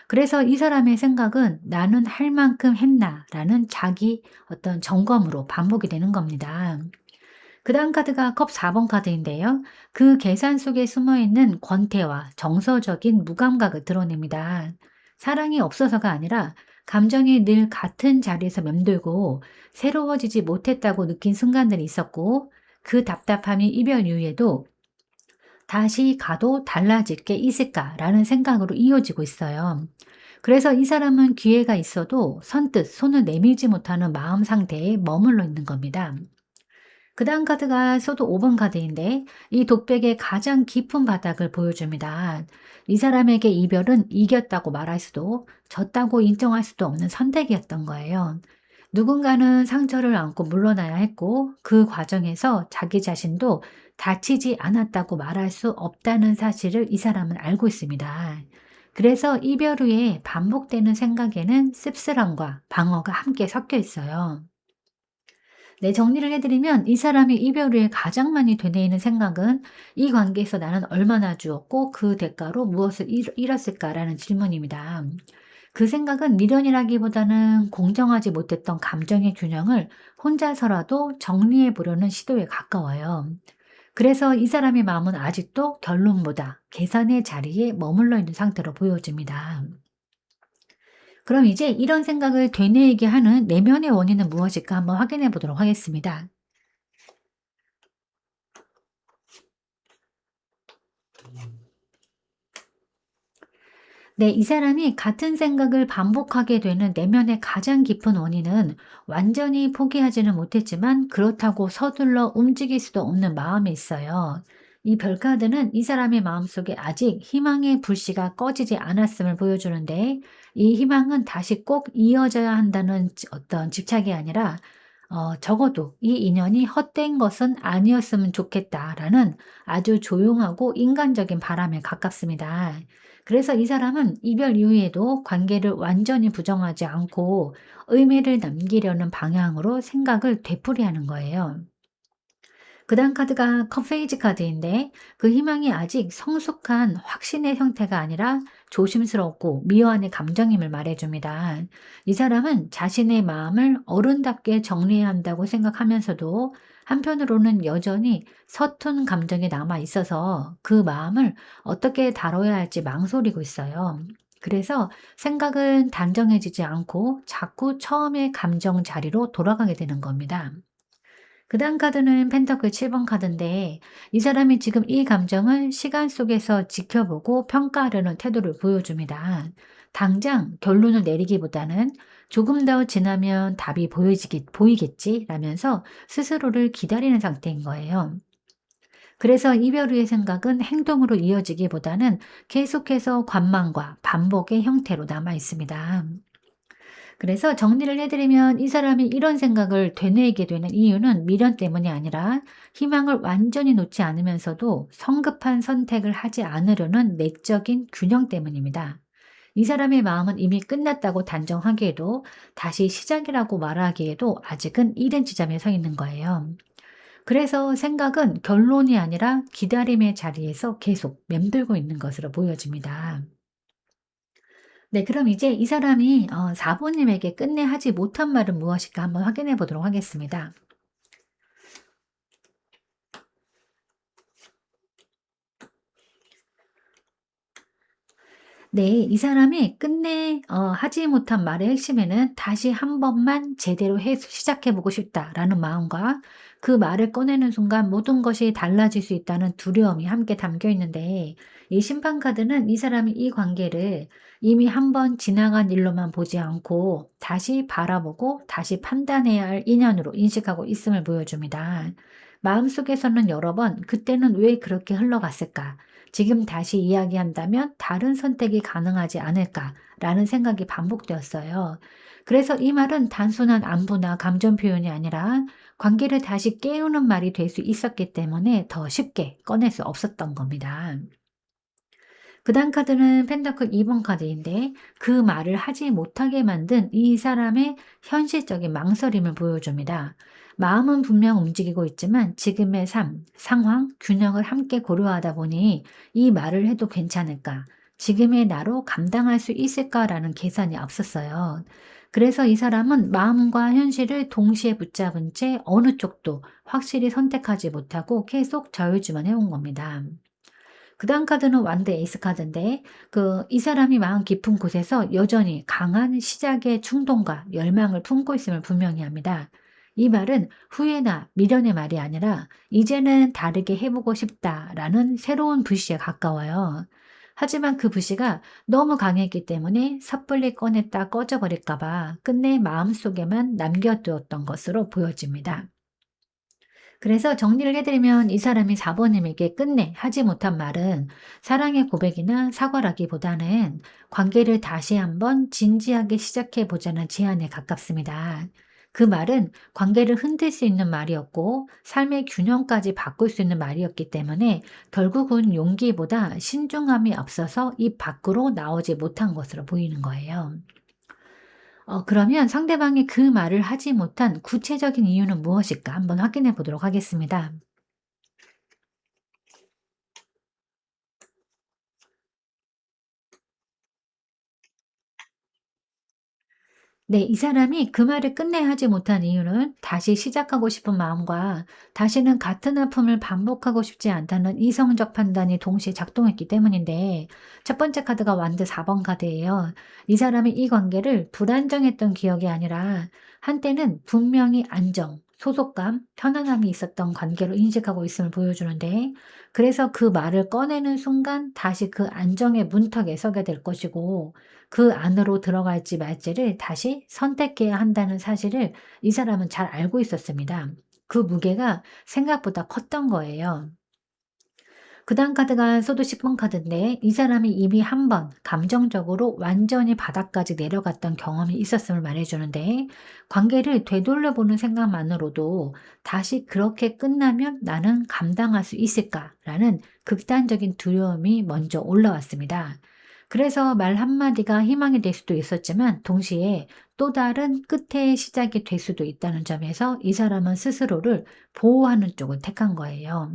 그래서 이 사람의 생각은 나는 할 만큼 했나 라는 자기 어떤 점검으로 반복이 되는 겁니다. 그 다음 카드가 컵 4번 카드인데요. 그 계산 속에 숨어 있는 권태와 정서적인 무감각을 드러냅니다. 사랑이 없어서가 아니라 감정이 늘 같은 자리에서 맴돌고 새로워지지 못했다고 느낀 순간들이 있었고, 그 답답함이 이별 이후에도 다시 가도 달라질 게 있을까라는 생각으로 이어지고 있어요. 그래서 이 사람은 기회가 있어도 선뜻 손을 내밀지 못하는 마음 상태에 머물러 있는 겁니다. 그다음 카드가 소도 5번 카드인데 이 독백의 가장 깊은 바닥을 보여줍니다. 이 사람에게 이별은 이겼다고 말할 수도 졌다고 인정할 수도 없는 선택이었던 거예요. 누군가는 상처를 안고 물러나야 했고 그 과정에서 자기 자신도 다치지 않았다고 말할 수 없다는 사실을 이 사람은 알고 있습니다. 그래서 이별 후에 반복되는 생각에는 씁쓸함과 방어가 함께 섞여 있어요. 네, 정리를 해드리면 이 사람이 이별 후에 가장 많이 되뇌이는 생각은 이 관계에서 나는 얼마나 주었고 그 대가로 무엇을 잃었을까라는 질문입니다. 그 생각은 미련이라기보다는 공정하지 못했던 감정의 균형을 혼자서라도 정리해 보려는 시도에 가까워요. 그래서 이 사람의 마음은 아직도 결론보다 계산의 자리에 머물러 있는 상태로 보여집니다. 그럼 이제 이런 생각을 되뇌이게 하는 내면의 원인은 무엇일까 한번 확인해 보도록 하겠습니다. 네, 이 사람이 같은 생각을 반복하게 되는 내면의 가장 깊은 원인은 완전히 포기하지는 못했지만 그렇다고 서둘러 움직일 수도 없는 마음에 있어요. 이 별카드는 이 사람의 마음속에 아직 희망의 불씨가 꺼지지 않았음을 보여주는데, 이 희망은 다시 꼭 이어져야 한다는 어떤 집착이 아니라 적어도 이 인연이 헛된 것은 아니었으면 좋겠다라는 아주 조용하고 인간적인 바람에 가깝습니다. 그래서 이 사람은 이별 이후에도 관계를 완전히 부정하지 않고 의미를 남기려는 방향으로 생각을 되풀이하는 거예요. 그다음 카드가 컵페이지 카드인데 그 희망이 아직 성숙한 확신의 형태가 아니라 조심스럽고 미워하는 감정임을 말해줍니다. 이 사람은 자신의 마음을 어른답게 정리해야 한다고 생각하면서도 한편으로는 여전히 서툰 감정이 남아 있어서 그 마음을 어떻게 다뤄야 할지 망설이고 있어요. 그래서 생각은 단정해지지 않고 자꾸 처음의 감정 자리로 돌아가게 되는 겁니다. 그다음 카드는 펜터클 7번 카드인데 이 사람이 지금 이 감정을 시간 속에서 지켜보고 평가하려는 태도를 보여줍니다. 당장 결론을 내리기보다는 조금 더 지나면 답이 보이겠지 라면서 스스로를 기다리는 상태인 거예요. 그래서 이별 후의 생각은 행동으로 이어지기보다는 계속해서 관망과 반복의 형태로 남아 있습니다. 그래서 정리를 해드리면 이 사람이 이런 생각을 되뇌이게 되는 이유는 미련 때문이 아니라 희망을 완전히 놓지 않으면서도 성급한 선택을 하지 않으려는 내적인 균형 때문입니다. 이 사람의 마음은 이미 끝났다고 단정하기에도 다시 시작이라고 말하기에도 아직은 이른 지점에 서 있는 거예요. 그래서 생각은 결론이 아니라 기다림의 자리에서 계속 맴돌고 있는 것으로 보여집니다. 네, 그럼 이제 이 사람이 사부님에게 끝내 하지 못한 말은 무엇일까 한번 확인해 보도록 하겠습니다. 네. 이 사람이 끝내 하지 못한 말의 핵심에는 '다시 한 번만 제대로 해 시작해 보고 싶다.'라는 마음과 그 말을 꺼내는 순간 모든 것이 달라질 수 있다는 두려움이 함께 담겨 있는데, 이 심판 카드는 이 사람이 이 관계를 이미 한 번 지나간 일로만 보지 않고 다시 바라보고 다시 판단해야 할 인연으로 인식하고 있음을 보여줍니다. 마음속에서는 여러 번 '그때는 왜 그렇게 흘러갔을까? 지금 다시 이야기한다면 다른 선택이 가능하지 않을까라는 생각이 반복되었어요. 그래서 이 말은 단순한 안부나 감정 표현이 아니라 관계를 다시 깨우는 말이 될 수 있었기 때문에 더 쉽게 꺼낼 수 없었던 겁니다. 그다음 카드는 펜타클 2번 카드인데, 그 말을 하지 못하게 만든 이 사람의 현실적인 망설임을 보여줍니다. 마음은 분명 움직이고 있지만 지금의 삶, 상황, 균형을 함께 고려하다 보니 이 말을 해도 괜찮을까? 지금의 나로 감당할 수 있을까라는 계산이 앞섰어요. 그래서 이 사람은 마음과 현실을 동시에 붙잡은 채 어느 쪽도 확실히 선택하지 못하고 계속 저울질만 해온 겁니다. 그다음 카드는 완드 에이스 카드인데, 이 사람이 마음 깊은 곳에서 여전히 강한 시작의 충동과 열망을 품고 있음을 분명히 합니다. 이 말은 후회나 미련의 말이 아니라 '이제는 다르게 해 보고 싶다.'라는 새로운 불씨에 가까워요. 하지만 그 불씨가 너무 강했기 때문에 섣불리 꺼냈다 꺼져 버릴까 봐 끝내 마음속에만 남겨 두었던 것으로 보여집니다. 그래서 정리를 해 드리면, 이 사람이 4 번님에게 끝내 하지 못한 말은 사랑의 고백이나 사과라기보다는 관계를 다시 한번 진지하게 시작해 보자는 제안에 가깝습니다. 그 말은 관계를 흔들 수 있는 말이었고 삶의 균형까지 바꿀 수 있는 말이었기 때문에 결국은 용기보다 신중함이 앞서서 입 밖으로 나오지 못한 것으로 보이는 거예요. 그러면 상대방이 그 말을 하지 못한 구체적인 이유는 무엇일까 한번 확인해 보도록 하겠습니다. 네, 이 사람이 그 말을 끝내 하지 못한 이유는 다시 시작하고 싶은 마음과 다시는 같은 아픔을 반복하고 싶지 않다는 이성적 판단이 동시에 작동했기 때문인데, 첫 번째 카드가 완드 4번 카드예요. 이 사람이 이 관계를 불안정했던 기억이 아니라 한때는 분명히 안정, 소속감, 편안함이 있었던 관계로 인식하고 있음을 보여주는데, 그래서 그 말을 꺼내는 순간 다시 그 안정의 문턱에 서게 될 것이고, 그 안으로 들어갈지 말지를 다시 선택해야 한다는 사실을 이 사람은 잘 알고 있었습니다. 그 무게가 생각보다 컸던 거예요. 그다음 카드가 소드 10번 카드인데, 이 사람이 이미 한 번 감정적으로 완전히 바닥까지 내려갔던 경험이 있었음을 말해 주는데, 관계를 되돌려보는 생각만으로도 '다시 그렇게 끝나면 나는 감당할 수 있을까?'라는 극단적인 두려움이 먼저 올라왔습니다. 그래서 말 한마디가 희망이 될 수도 있었지만 동시에 또 다른 끝의 시작이 될 수도 있다는 점에서 이 사람은 스스로를 보호하는 쪽을 택한 거예요.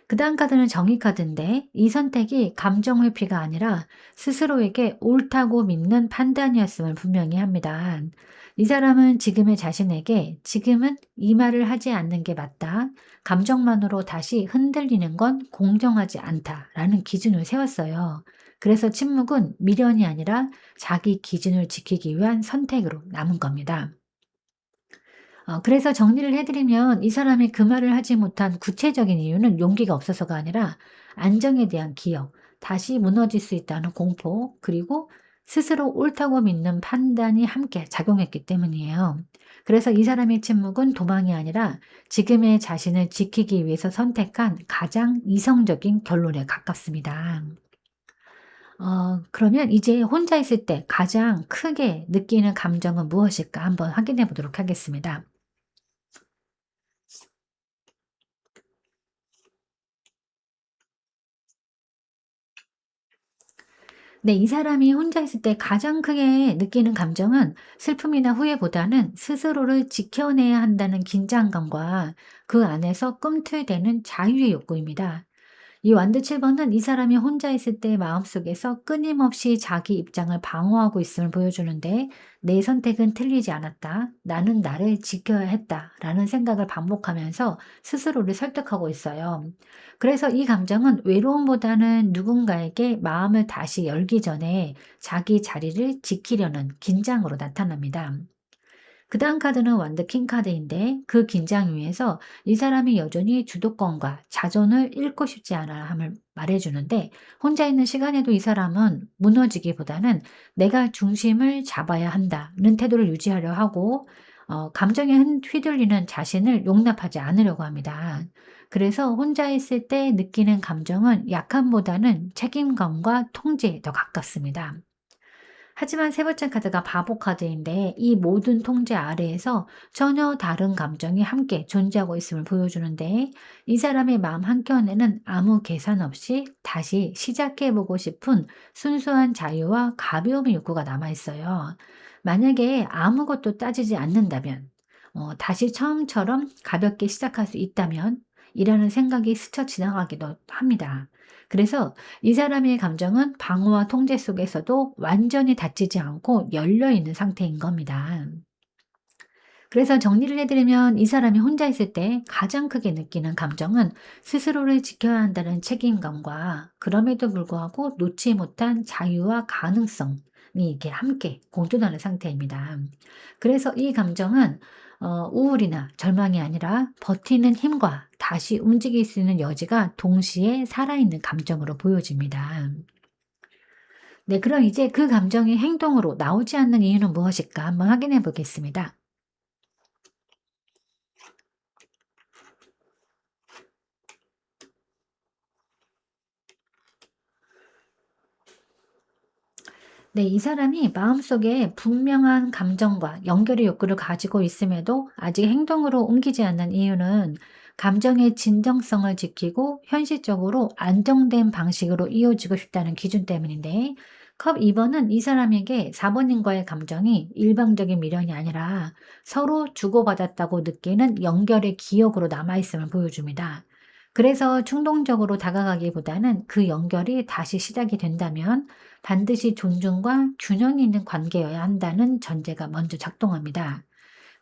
그다음 카드는 정의 카드인데, 이 선택이 감정 회피가 아니라 스스로에게 옳다고 믿는 판단이었음을 분명히 합니다. 이 사람은 지금의 자신에게 지금은 이 말을 하지 않는 게 맞다, 감정만으로 다시 흔들리는 건 공정하지 않다라는 기준을 세웠어요. 그래서 침묵은 미련이 아니라 자기 기준을 지키기 위한 선택으로 남은 겁니다. 그래서 정리를 해 드리면, 이 사람이 그 말을 하지 못한 구체적인 이유는 용기가 없어서가 아니라 안정에 대한 기억, 다시 무너질 수 있다는 공포, 그리고 스스로 옳다고 믿는 판단이 함께 작용했기 때문이에요. 그래서 이 사람의 침묵은 도망이 아니라 지금의 자신을 지키기 위해서 선택한 가장 이성적인 결론에 가깝습니다. 그러면 이제 혼자 있을 때 가장 크게 느끼는 감정은 무엇일까 한번 확인해 보도록 하겠습니다. 네, 이 사람이 혼자 있을 때 가장 크게 느끼는 감정은 슬픔이나 후회보다는 스스로를 지켜내야 한다는 긴장감과 그 안에서 꿈틀대는 자유의 욕구입니다. 이 완드 7번은 이 사람이 혼자 있을 때 마음속에서 끊임없이 자기 입장을 방어하고 있음을 보여주는데, 내 선택은 틀리지 않았다. 나는 나를 지켜야 했다. 라는 생각을 반복하면서 스스로를 설득하고 있어요. 그래서 이 감정은 외로움보다는 누군가에게 마음을 다시 열기 전에 자기 자리를 지키려는 긴장으로 나타납니다. 그다음 카드는 완드 킹 카드인데, 그 긴장 위에서 이 사람이 여전히 주도권과 자존을 잃고 싶지 않아 함을 말해 주는데, 혼자 있는 시간에도 이 사람은 무너지기보다는 '내가 중심을 잡아야 한다.'는 태도를 유지하려 하고, 감정에 휘둘리는 자신을 용납하지 않으려고 합니다. 그래서 혼자 있을 때 느끼는 감정은 약함보다는 책임감과 통제에 더 가깝습니다. 하지만 세 번째 카드가 바보 카드인데, 이 모든 통제 아래에서 전혀 다른 감정이 함께 존재하고 있음을 보여주는데, 이 사람의 마음 한켠에는 아무 계산 없이 다시 시작해보고 싶은 순수한 자유와 가벼움의 욕구가 남아있어요. 만약에 아무것도 따지지 않는다면, 다시 처음처럼 가볍게 시작할 수 있다면, 이라는 생각이 스쳐 지나가기도 합니다. 그래서 이 사람의 감정은 방어와 통제 속에서도 완전히 닫히지 않고 열려 있는 상태인 겁니다. 그래서 정리를 해드리면, 이 사람이 혼자 있을 때 가장 크게 느끼는 감정은 스스로를 지켜야 한다는 책임감과, 그럼에도 불구하고 놓지 못한 자유와 가능성이 이게 함께 공존하는 상태입니다. 그래서 이 감정은 우울이나 절망이 아니라 버티는 힘과 다시 움직일 수 있는 여지가 동시에 살아있는 감정으로 보여집니다. 네, 그럼 이제 그 감정이 행동으로 나오지 않는 이유는 무엇일까 한번 확인해 보겠습니다. 네, 이 사람이 마음속에 분명한 감정과 연결의 욕구를 가지고 있음에도 아직 행동으로 옮기지 않는 이유는, 감정의 진정성을 지키고 현실적으로 안정된 방식으로 이어지고 싶다는 기준 때문인데, 컵 2번은 이 사람에게 4번님과의 감정이 일방적인 미련이 아니라 서로 주고받았다고 느끼는 연결의 기억으로 남아있음을 보여줍니다. 그래서 충동적으로 다가가기보다는 그 연결이 다시 시작이 된다면 반드시 존중과 균형이 있는 관계여야 한다는 전제가 먼저 작동합니다.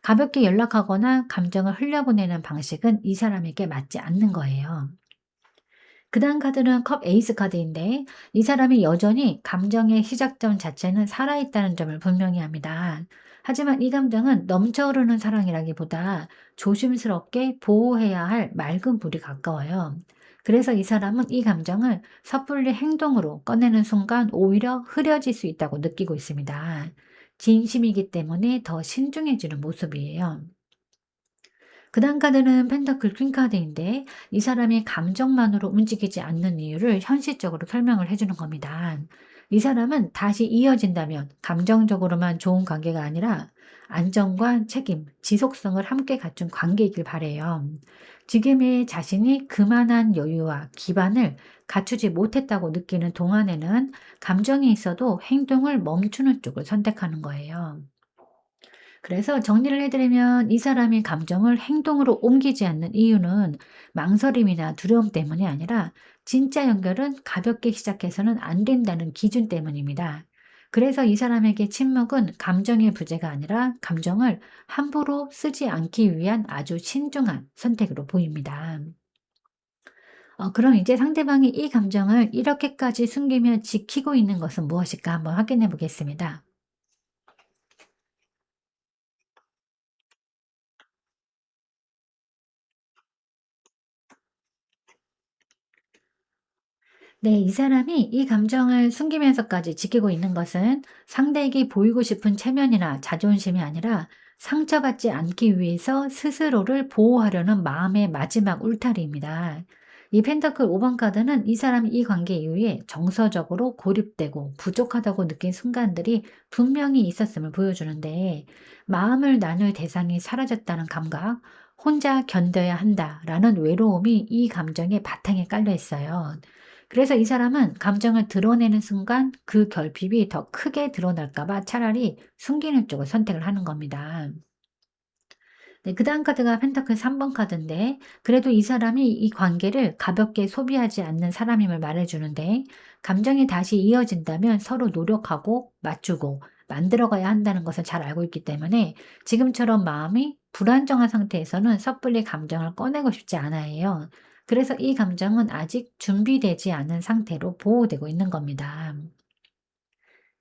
가볍게 연락하거나 감정을 흘려보내는 방식은 이 사람에게 맞지 않는 거예요. 그다음 카드는 컵 에이스 카드인데, 이 사람이 여전히 감정의 시작점 자체는 살아있다는 점을 분명히 합니다. 하지만 이 감정은 넘쳐흐르는 사랑이라기보다 조심스럽게 보호해야 할 맑은 불이 가까워요. 그래서 이 사람은 이 감정을 섣불리 행동으로 꺼내는 순간 오히려 흐려질 수 있다고 느끼고 있습니다. 진심이기 때문에 더 신중해지는 모습이에요. 그다음 카드는 펜타클 퀸 카드인데, 이 사람이 감정만으로 움직이지 않는 이유를 현실적으로 설명을 해 주는 겁니다. 이 사람은 다시 이어진다면 감정적으로만 좋은 관계가 아니라 안정과 책임, 지속성을 함께 갖춘 관계이길 바래요. 지금의 자신이 그만한 여유와 기반을 갖추지 못했다고 느끼는 동안에는 감정이 있어도 행동을 멈추는 쪽을 선택하는 거예요. 그래서 정리를 해드리면, 이 사람이 감정을 행동으로 옮기지 않는 이유는 망설임이나 두려움 때문이 아니라, 진짜 연결은 가볍게 시작해서는 안 된다는 기준 때문입니다. 그래서 이 사람에게 침묵은 감정의 부재가 아니라 감정을 함부로 쓰지 않기 위한 아주 신중한 선택으로 보입니다. 그럼 이제 상대방이 이 감정을 이렇게까지 숨기며 지키고 있는 것은 무엇일까 한번 확인해 보겠습니다. 네, 이 사람이 이 감정을 숨기면서까지 지키고 있는 것은 상대에게 보이고 싶은 체면이나 자존심이 아니라, 상처받지 않기 위해서 스스로를 보호하려는 마음의 마지막 울타리입니다. 이 펜타클 5번 카드는 이 사람이 이 관계 이후에 정서적으로 고립되고 부족하다고 느낀 순간들이 분명히 있었음을 보여주는데, 마음을 나눌 대상이 사라졌다는 감각, 혼자 견뎌야 한다라는 외로움이 이 감정의 바탕에 깔려 있어요. 그래서 이 사람은 감정을 드러내는 순간 그 결핍이 더 크게 드러날까 봐 차라리 숨기는 쪽을 선택을 하는 겁니다. 네, 그다음 카드가 펜타클 3번 카드인데 그래도 이 사람이 이 관계를 가볍게 소비하지 않는 사람임을 말해 주는데 감정이 다시 이어진다면 서로 노력하고 맞추고 만들어 가야 한다는 것을 잘 알고 있기 때문에 지금처럼 마음이 불안정한 상태에서는 섣불리 감정을 꺼내고 싶지 않아해요. 그래서 이 감정은 아직 준비되지 않은 상태로 보호되고 있는 겁니다.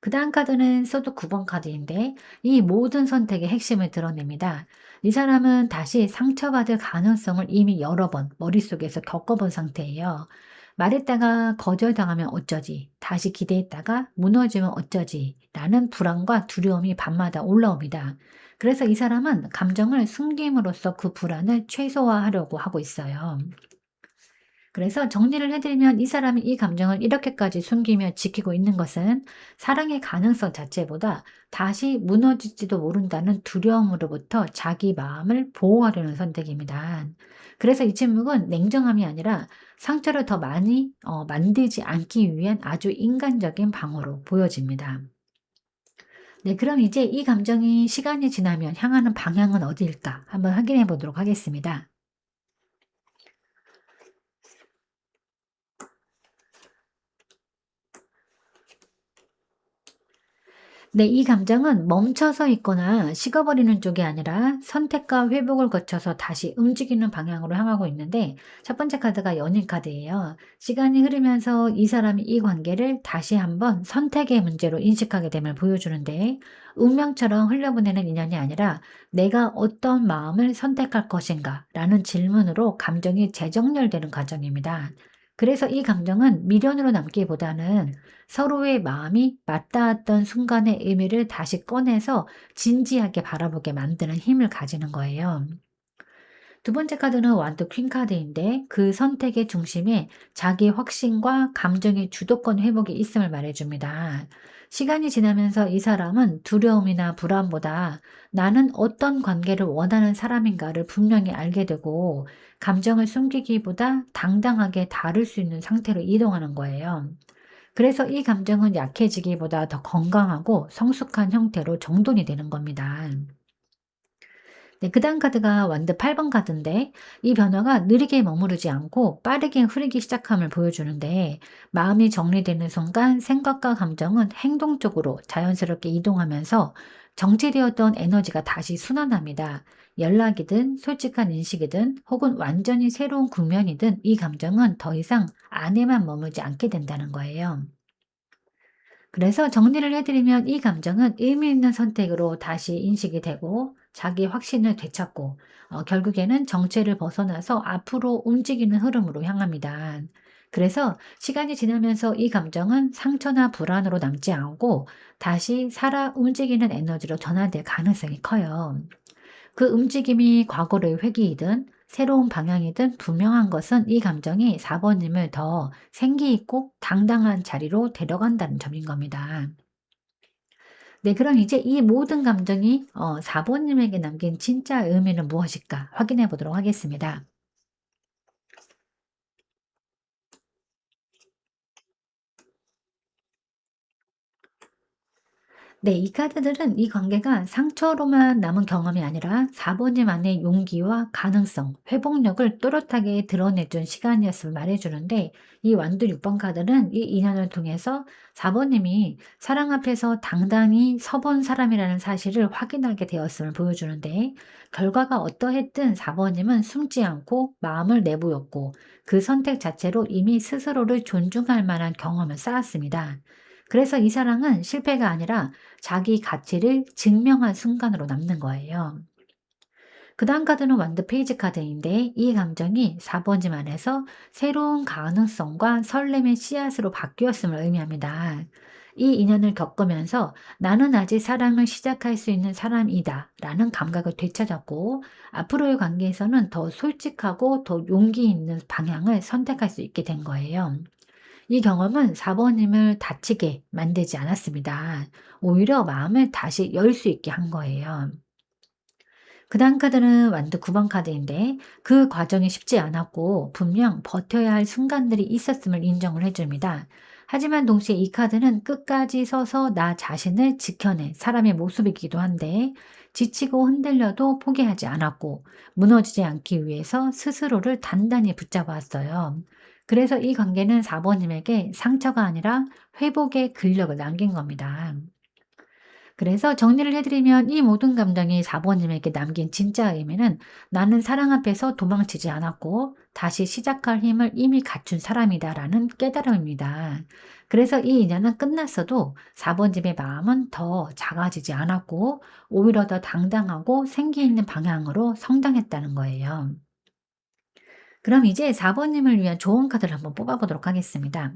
그다음 카드는 소드 9번 카드인데 이 모든 선택의 핵심을 드러냅니다. 이 사람은 다시 상처받을 가능성을 이미 여러 번 머릿속에서 겪어본 상태예요. 말했다가 거절당하면 어쩌지? 다시 기대했다가 무너지면 어쩌지? 라는 불안과 두려움이 밤마다 올라옵니다. 그래서 이 사람은 감정을 숨김으로써 그 불안을 최소화하려고 하고 있어요. 그래서 정리를 해드리면 이 사람이 이 감정을 이렇게까지 숨기며 지키고 있는 것은 사랑의 가능성 자체보다 다시 무너질지도 모른다는 두려움으로부터 자기 마음을 보호하려는 선택입니다. 그래서 이 침묵은 냉정함이 아니라 상처를 더 많이 만들지 않기 위한 아주 인간적인 방어로 보여집니다. 네, 그럼 이제 이 감정이 시간이 지나면 향하는 방향은 어디일까? 한번 확인해 보도록 하겠습니다. 네, 이 감정은 멈춰서 있거나 식어버리는 쪽이 아니라 선택과 회복을 거쳐서 다시 움직이는 방향으로 향하고 있는데 첫 번째 카드가 연인 카드예요. 시간이 흐르면서 이 사람이 이 관계를 다시 한번 선택의 문제로 인식하게 됨을 보여주는데 운명처럼 흘려보내는 인연이 아니라 내가 어떤 마음을 선택할 것인가 라는 질문으로 감정이 재정렬되는 과정입니다. 그래서 이 감정은 미련으로 남기보다는 서로의 마음이 맞닿았던 순간의 의미를 다시 꺼내서 진지하게 바라보게 만드는 힘을 가지는 거예요. 두 번째 카드는 완드 퀸 카드인데 그 선택의 중심에 자기 확신과 감정의 주도권 회복이 있음을 말해줍니다. 시간이 지나면서 이 사람은 두려움이나 불안보다 나는 어떤 관계를 원하는 사람인가를 분명히 알게 되고 감정을 숨기기보다 당당하게 다룰 수 있는 상태로 이동하는 거예요. 그래서 이 감정은 약해지기보다 더 건강하고 성숙한 형태로 정돈이 되는 겁니다. 네, 그다음 카드가 완드 8번 카드인데 이 변화가 느리게 머무르지 않고 빠르게 흐르기 시작함을 보여주는데 마음이 정리되는 순간 생각과 감정은 행동 쪽으로 자연스럽게 이동하면서 정체되었던 에너지가 다시 순환합니다. 연락이든 솔직한 인식이든 혹은 완전히 새로운 국면이든 이 감정은 더 이상 안에만 머물지 않게 된다는 거예요. 그래서 정리를 해드리면 이 감정은 의미 있는 선택으로 다시 인식이 되고 자기 확신을 되찾고 결국에는 정체를 벗어나서 앞으로 움직이는 흐름으로 향합니다. 그래서 시간이 지나면서 이 감정은 상처나 불안으로 남지 않고 다시 살아 움직이는 에너지로 전환될 가능성이 커요. 그 움직임이 과거의 회귀이든 새로운 방향이든 분명한 것은 이 감정이 4번님을 더 생기 있고 당당한 자리로 데려간다는 점인 겁니다. 네, 그럼 이제 이 모든 감정이 4번님에게 남긴 진짜 의미는 무엇일까 확인해 보도록 하겠습니다. 네, 이 카드들은 이 관계가 상처로만 남은 경험이 아니라 4번님 안의 용기와 가능성, 회복력을 또렷하게 드러내준 시간이었음을 말해주는데 이 완두 6번 카드는 이 인연을 통해서 4번님이 사랑 앞에서 당당히 서본 사람이라는 사실을 확인하게 되었음을 보여주는데 결과가 어떠했든 4번님은 숨지 않고 마음을 내보였고 그 선택 자체로 이미 스스로를 존중할 만한 경험을 쌓았습니다. 그래서 이 사랑은 실패가 아니라 자기 가치를 증명한 순간으로 남는 거예요. 그다음 카드는 완드 페이지 카드인데 이 감정이 4번짐 안에서 새로운 가능성과 설렘의 씨앗으로 바뀌었음을 의미합니다. 이 인연을 겪으면서 나는 아직 사랑을 시작할 수 있는 사람이다 라는 감각을 되찾았고 앞으로의 관계에서는 더 솔직하고 더 용기 있는 방향을 선택할 수 있게 된 거예요. 이 경험은 4번님을 다치게 만들지 않았습니다. 오히려 마음을 다시 열 수 있게 한 거예요. 그다음 카드는 완드 9번 카드인데 그 과정이 쉽지 않았고 분명 버텨야 할 순간들이 있었음을 인정을 해줍니다. 하지만 동시에 이 카드는 끝까지 서서 나 자신을 지켜낸 사람의 모습이기도 한데 지치고 흔들려도 포기하지 않았고 무너지지 않기 위해서 스스로를 단단히 붙잡았어요. 그래서 이 관계는 4번님에게 상처가 아니라 회복의 근력을 남긴 겁니다. 그래서 정리를 해드리면 이 모든 감정이 4번님에게 남긴 진짜 의미는 나는 사랑 앞에서 도망치지 않았고 다시 시작할 힘을 이미 갖춘 사람이다라는 깨달음입니다. 그래서 이 인연은 끝났어도 4번님의 마음은 더 작아지지 않았고 오히려 더 당당하고 생기 있는 방향으로 성장했다는 거예요. 그럼 이제 4번님을 위한 좋은 카드를 한번 뽑아보도록 하겠습니다.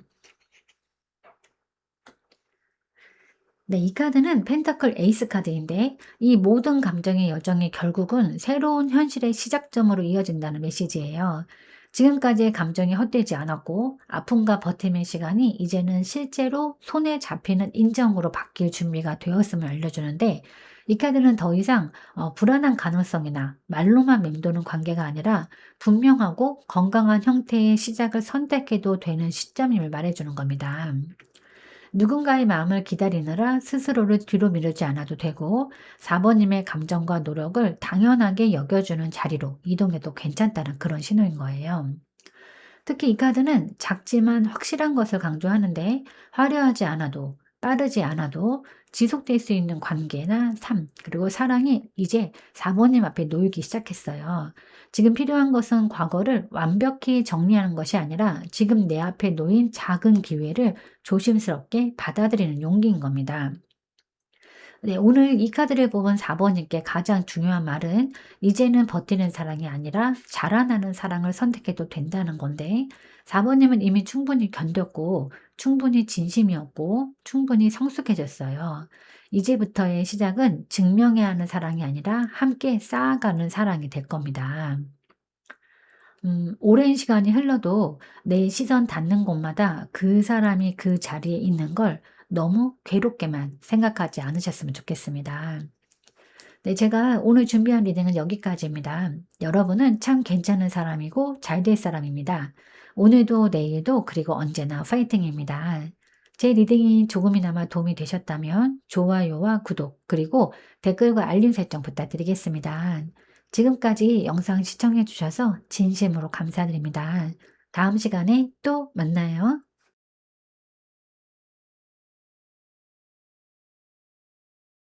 네, 이 카드는 펜타클 에이스 카드인데 이 모든 감정의 여정이 결국은 새로운 현실의 시작점으로 이어진다는 메시지예요. 지금까지의 감정이 헛되지 않았고 아픔과 버팀의 시간이 이제는 실제로 손에 잡히는 인정으로 바뀔 준비가 되었음을 알려주는데 이 카드는 더 이상 불안한 가능성이나 말로만 맴도는 관계가 아니라 분명하고 건강한 형태의 시작을 선택해도 되는 시점임을 말해주는 겁니다. 누군가의 마음을 기다리느라 스스로를 뒤로 미루지 않아도 되고 4번님의 감정과 노력을 당연하게 여겨주는 자리로 이동해도 괜찮다는 그런 신호인 거예요. 특히 이 카드는 작지만 확실한 것을 강조하는데 화려하지 않아도 빠르지 않아도 지속될 수 있는 관계나 삶, 그리고 사랑이 이제 4번님 앞에 놓이기 시작했어요. 지금 필요한 것은 과거를 완벽히 정리하는 것이 아니라 지금 내 앞에 놓인 작은 기회를 조심스럽게 받아들이는 용기인 겁니다. 네, 오늘 이 카드를 뽑은 4번님께 가장 중요한 말은 이제는 버티는 사랑이 아니라 자라나는 사랑을 선택해도 된다는 건데 4번님은 이미 충분히 견뎠고 충분히 진심이었고 충분히 성숙해졌어요. 이제부터의 시작은 증명해야 하는 사랑이 아니라 함께 쌓아가는 사랑이 될 겁니다. 오랜 시간이 흘러도 내 시선 닿는 곳마다 그 사람이 그 자리에 있는 걸 너무 괴롭게만 생각하지 않으셨으면 좋겠습니다. 네, 제가 오늘 준비한 리딩은 여기까지입니다. 여러분은 참 괜찮은 사람이고 잘 될 사람입니다. 오늘도 내일도 그리고 언제나 파이팅입니다. 제 리딩이 조금이나마 도움이 되셨다면 좋아요와 구독 그리고 댓글과 알림 설정 부탁드리겠습니다. 지금까지 영상 시청해 주셔서 진심으로 감사드립니다. 다음 시간에 또 만나요.